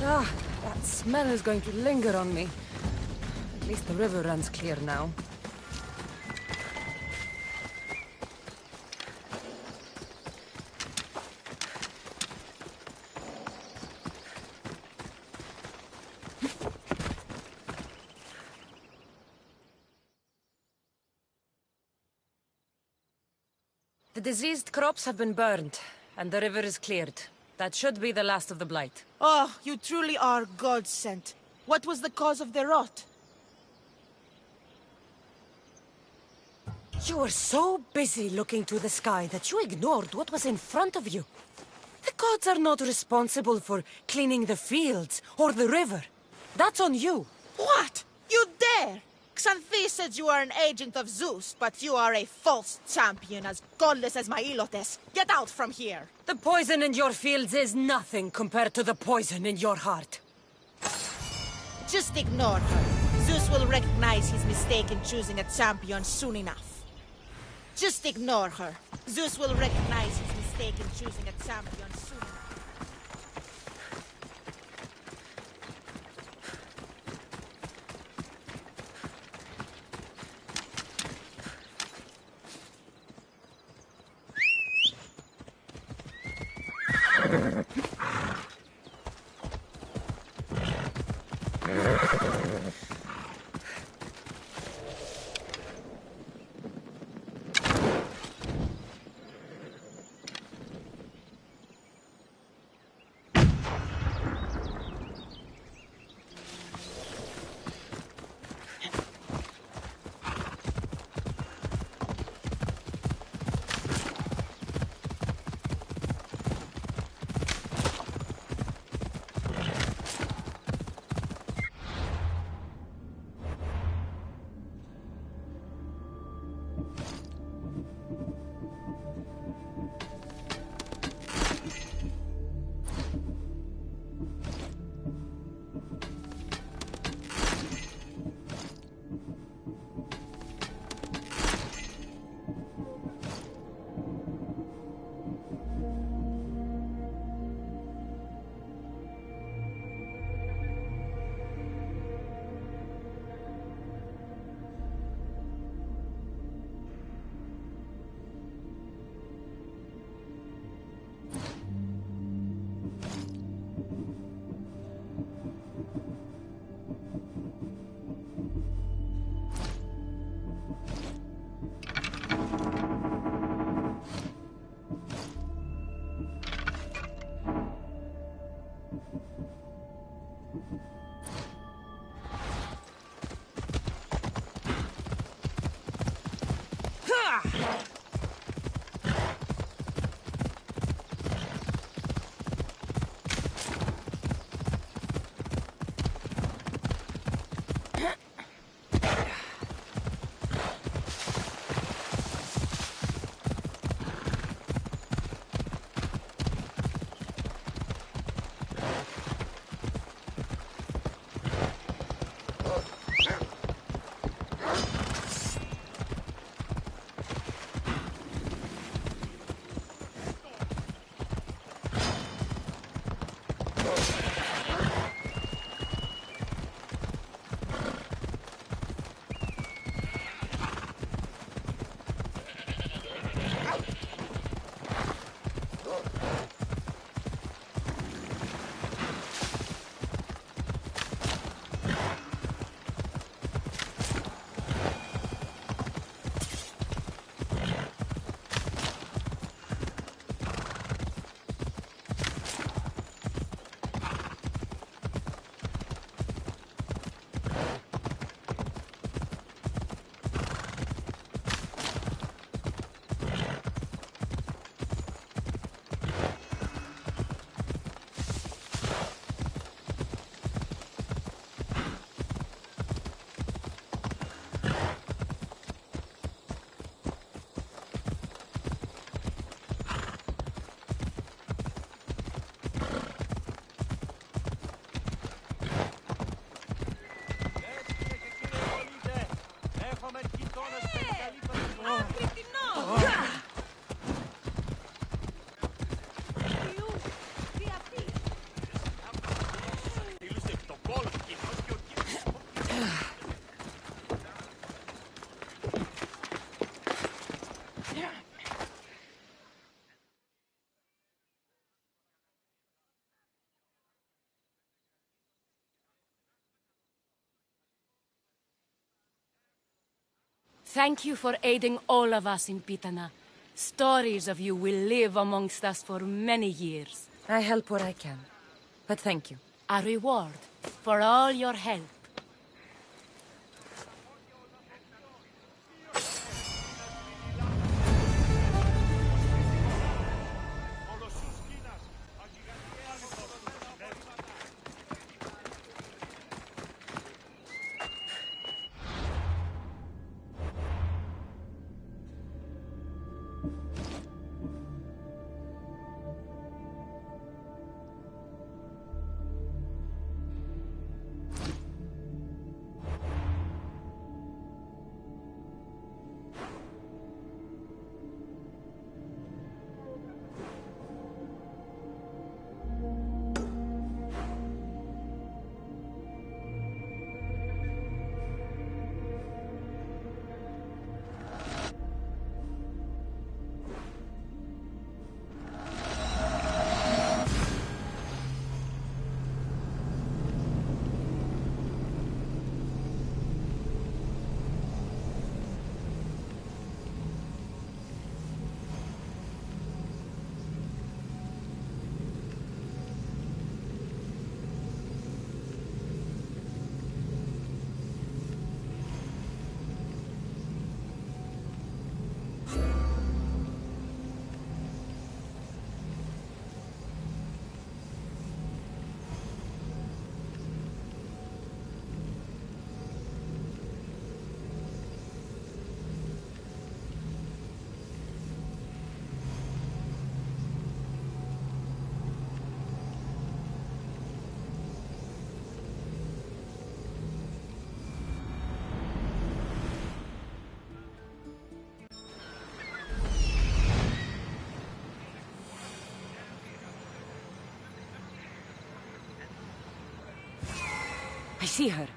Ah, that smell is going to linger on me. At least the river runs clear now. The diseased crops have been burned, and the river is cleared. That should be the last of the blight. Oh, you truly are God-sent. What was the cause of the rot? You were so busy looking to the sky that you ignored what was in front of you. The gods are not responsible for cleaning the fields or the river. That's on you. What? You dare? Xanthi said you are an agent of Zeus, but you are a false champion, as godless as my Ilotes. Get out from here! The poison in your fields is nothing compared to the poison in your heart. Just ignore her. Zeus will recognize his mistake in choosing a champion soon enough. Just ignore her. Zeus will recognize his mistake in choosing a champion soon enough. Thank you for aiding all of us in Pitana. Stories of you will live amongst us for many years. I help where I can, but thank you. A reward for all your help. see her.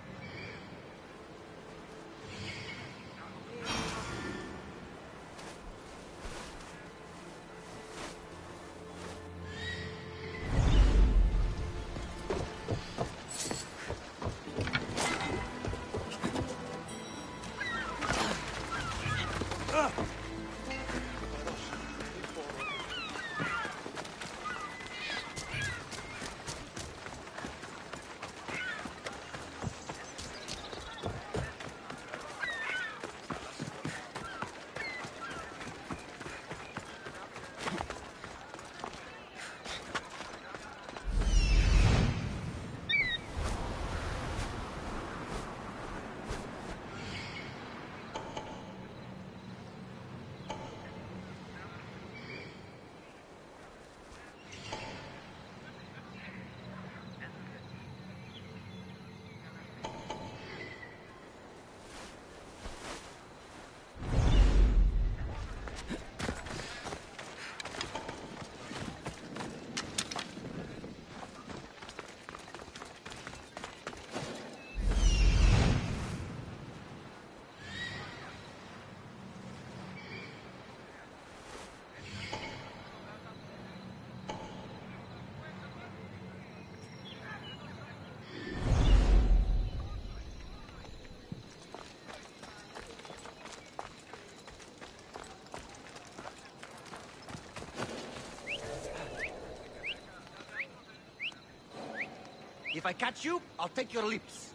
If I catch you, I'll take your lips.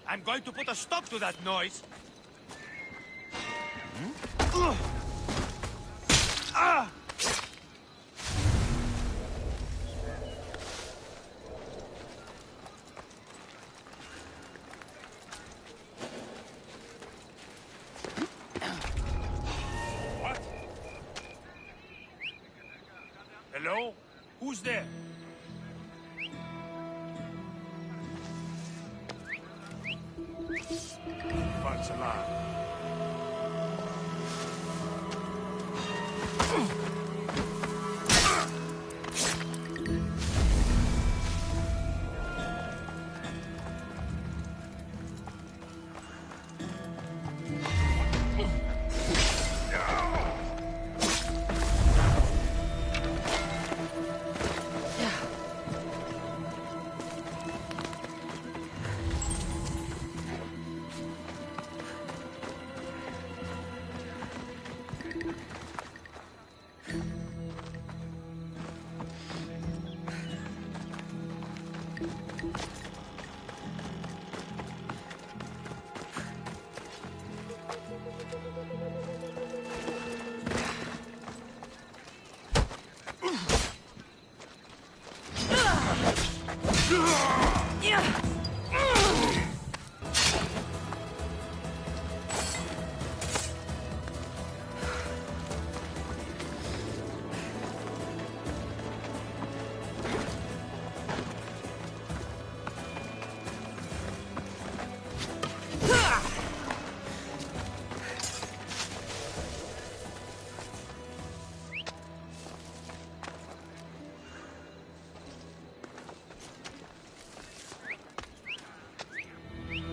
I'm going to put a stop to that noise. Ah! What? Hello? Who's there? False alarm.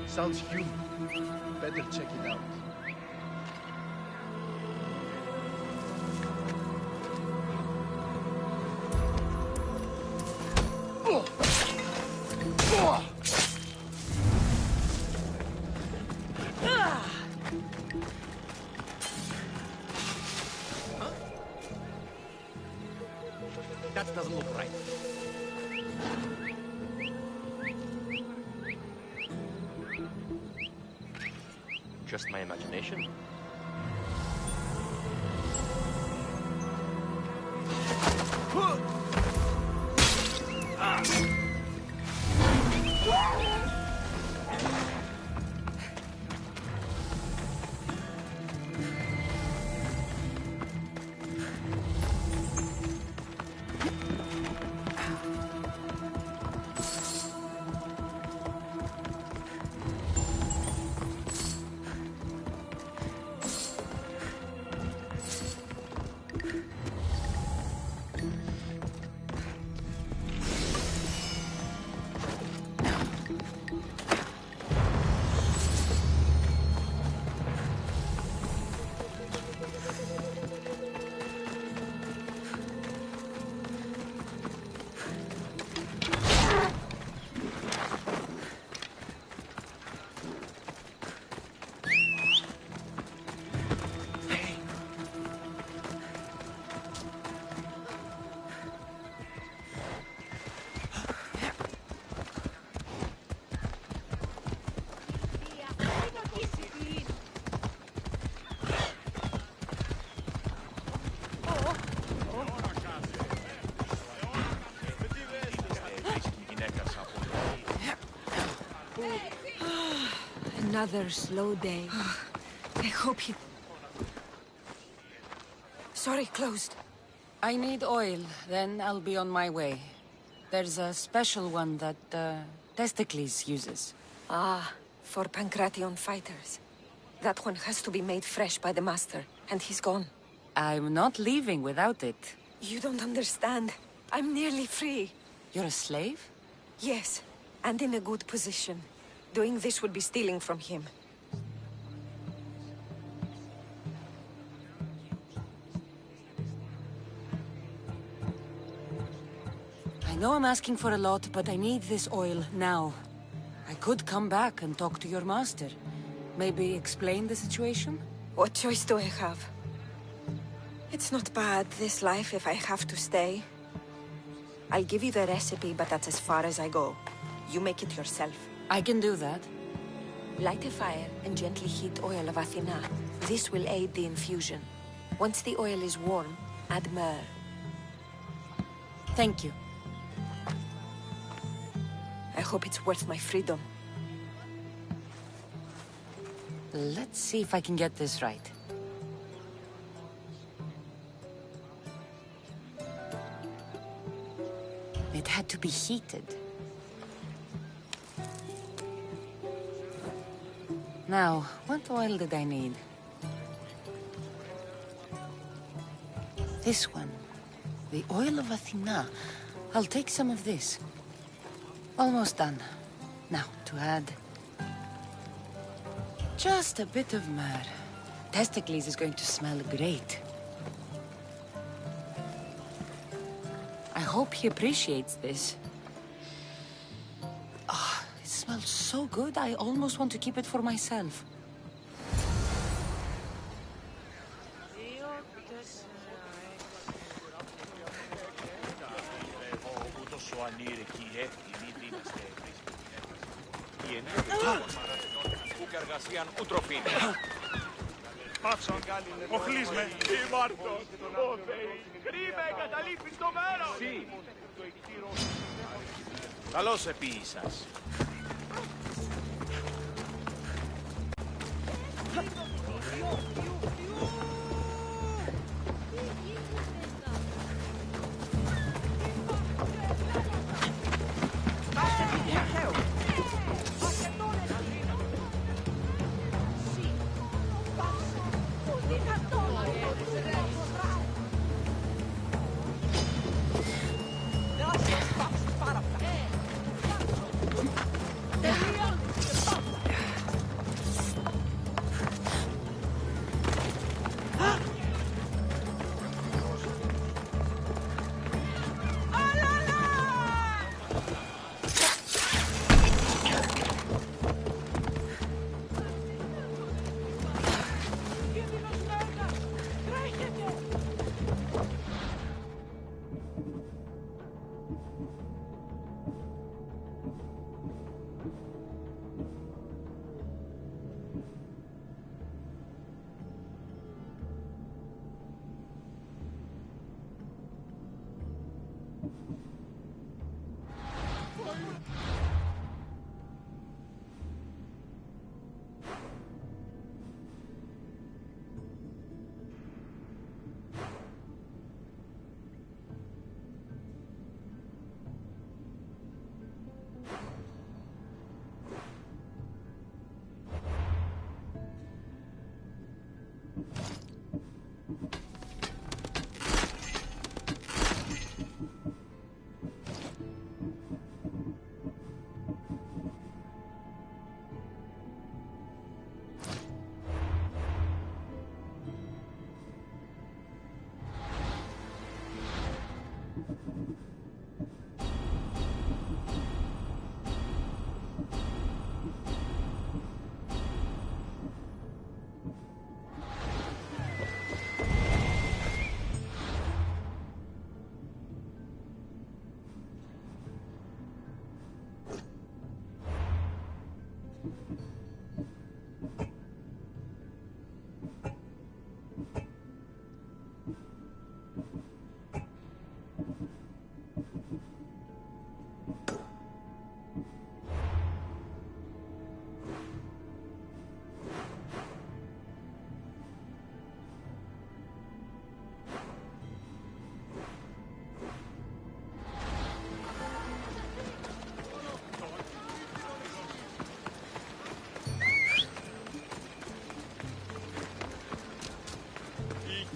Sounds human. Better check it out. That doesn't look right. Just my imagination? another slow day. I hope he... Sorry, closed. I need oil, then I'll be on my way. There's a special one that, Testicles uses. Ah, for Pancration fighters. That one has to be made fresh by the master, and he's gone. I'm not leaving without it. You don't understand. I'm nearly free. You're a slave? Yes, and in a good position. Doing this would be stealing from him. I know I'm asking for a lot, but I need this oil now. I could come back and talk to your master. Maybe explain the situation? What choice do I have? It's not bad, this life, if I have to stay. I'll give you the recipe, but that's as far as I go. You make it yourself. I can do that. Light a fire and gently heat oil of Athena. This will aid the infusion. Once the oil is warm, add myrrh. Thank you. I hope it's worth my freedom. Let's see if I can get this right. It had to be heated. Now, what oil did I need? This one. The oil of Athena. I'll take some of this. Almost done. Now, to add... just a bit of myrrh. Testicles is going to smell great. I hope he appreciates this. Ah, it smells so good, I almost want to keep it for myself. Πάψον, οχλείς με. Ήμαρτος, ο Θεή. Κρίμε, εγκαταλείπεις το μέρος. Sì. Καλώς επίησας.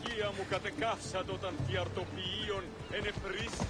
Παναγία μου κατεκάυσατο όταν τιαρτοποιείων ενεπρίστη.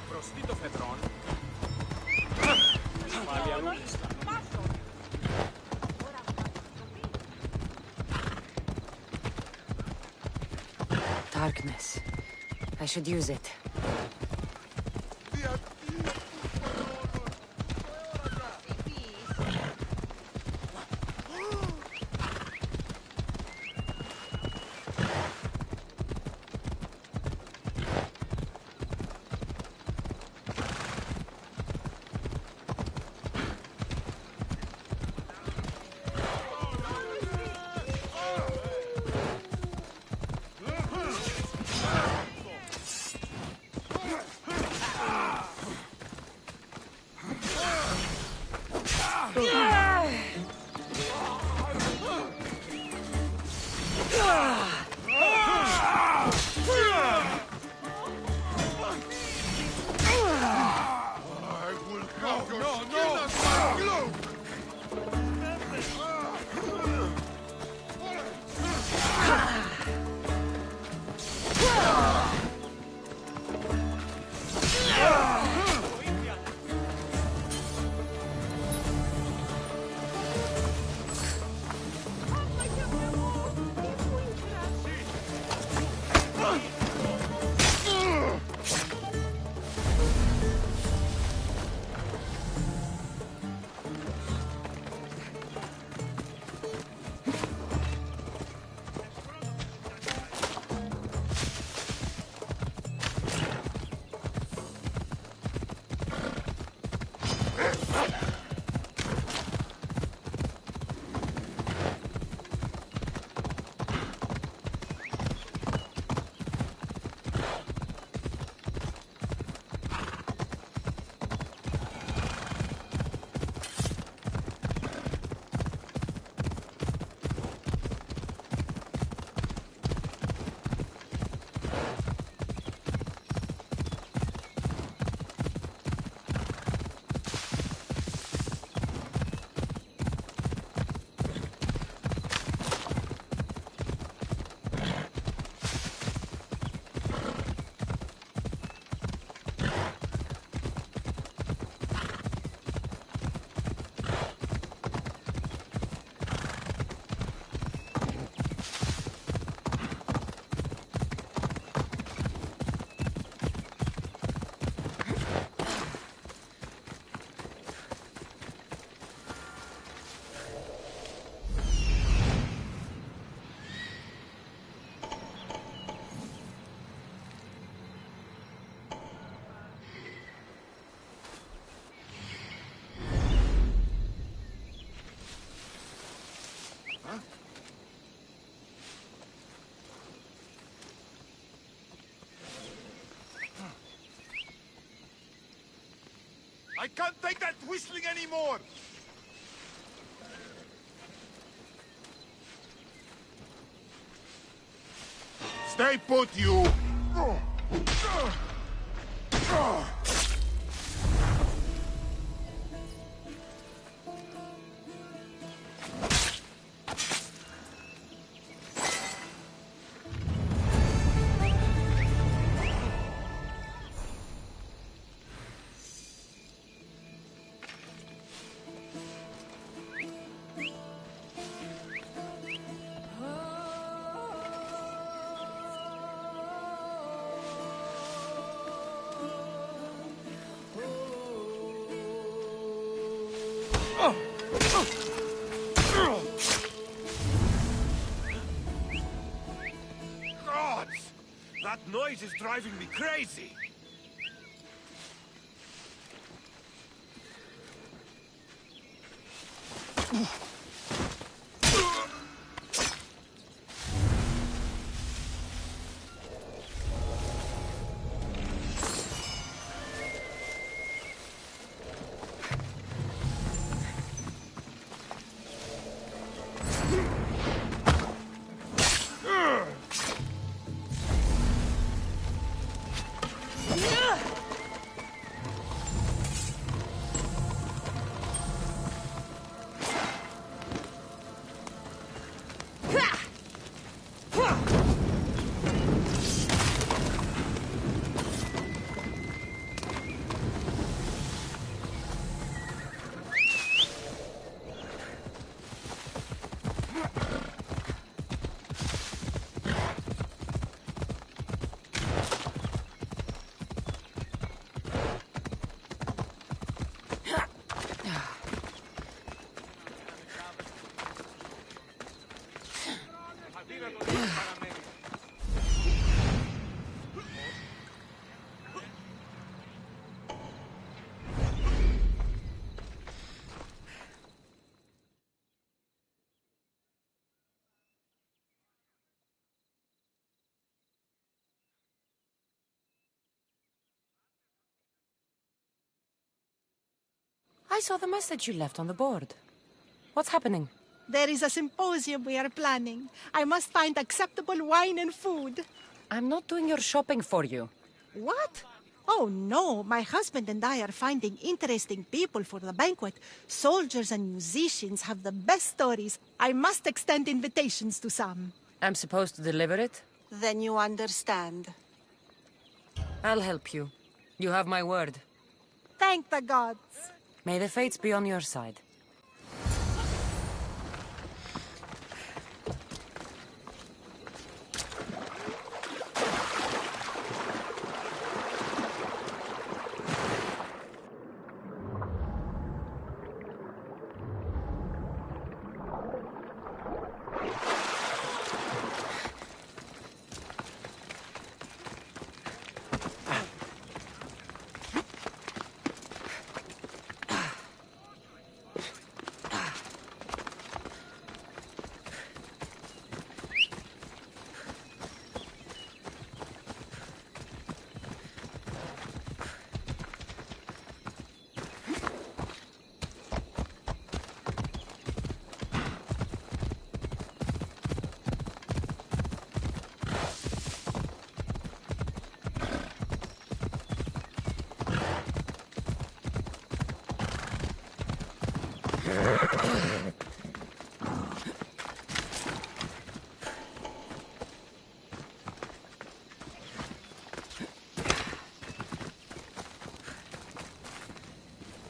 Προστεί το φεδρόν. Πάλι αλλούλιστα. Darkness. I should use it. I can't take that whistling anymore! Stay put, you! Gods! That noise is driving me crazy! I saw the message you left on the board. What's happening? There is a symposium we are planning. I must find acceptable wine and food. I'm not doing your shopping for you. What? Oh, no. My husband and I are finding interesting people for the banquet. Soldiers and musicians have the best stories. I must extend invitations to some. I'm supposed to deliver it? Then you understand. I'll help you. You have my word. Thank the gods. May the fates be on your side.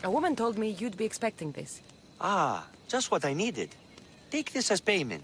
A woman told me you'd be expecting this. Ah, just what I needed. Take this as payment.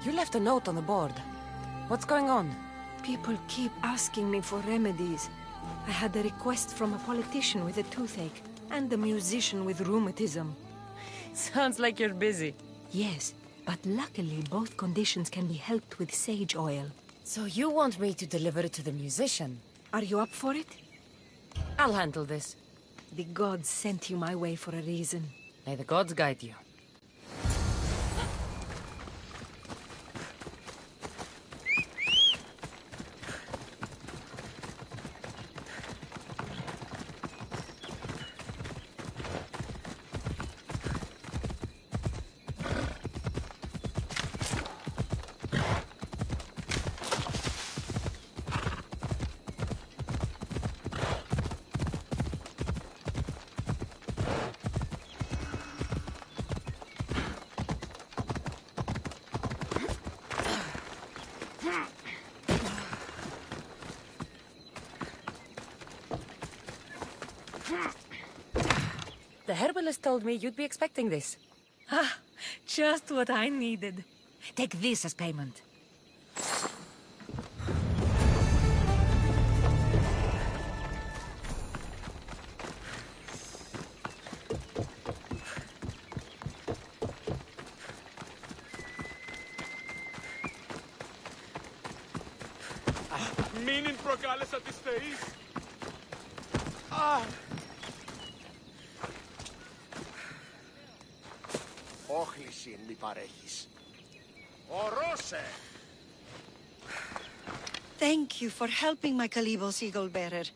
You left a note on the board. What's going on? People keep asking me for remedies. I had a request from a politician with a toothache, and a musician with rheumatism. Sounds like you're busy. Yes, but luckily both conditions can be helped with sage oil. So you want me to deliver it to the musician? Are you up for it? I'll handle this. The gods sent you my way for a reason. May the gods guide you. The herbalist told me you'd be expecting this. Ah, just what I needed. Take this as payment. Μην προκάλεσα τις θεείς. Όχληση μη παρέχεις. Ορώσε! Thank you for helping my Kalibos eagle bearer.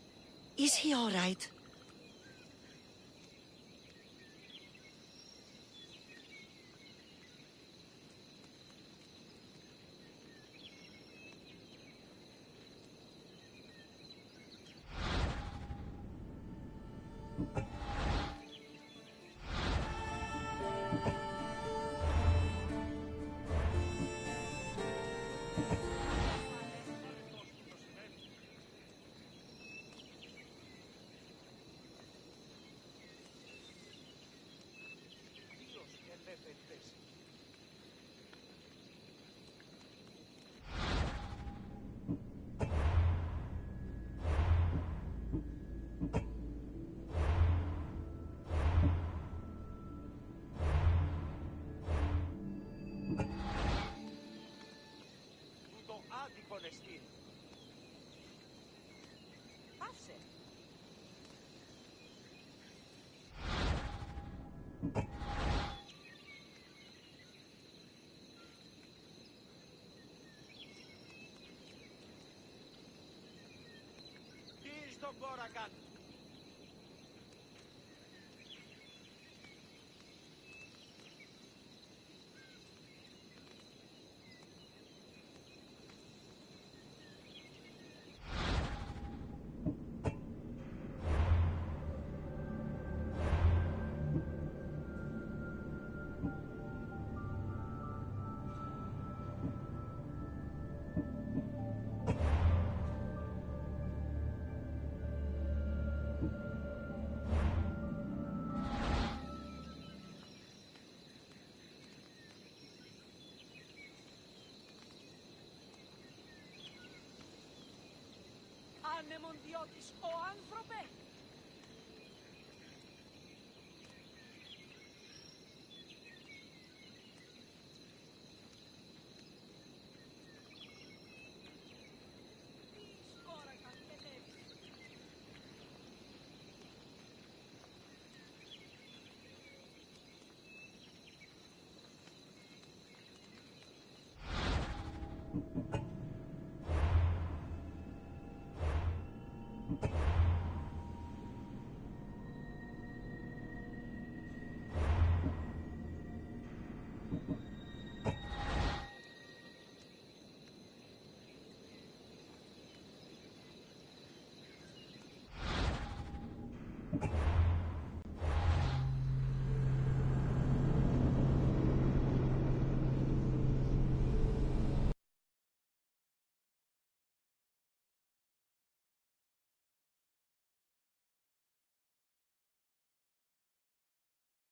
Is he all right? Πάψε. Τι στον κόρα κάτω. Ανεμοντιώτης ο άνθρωπος.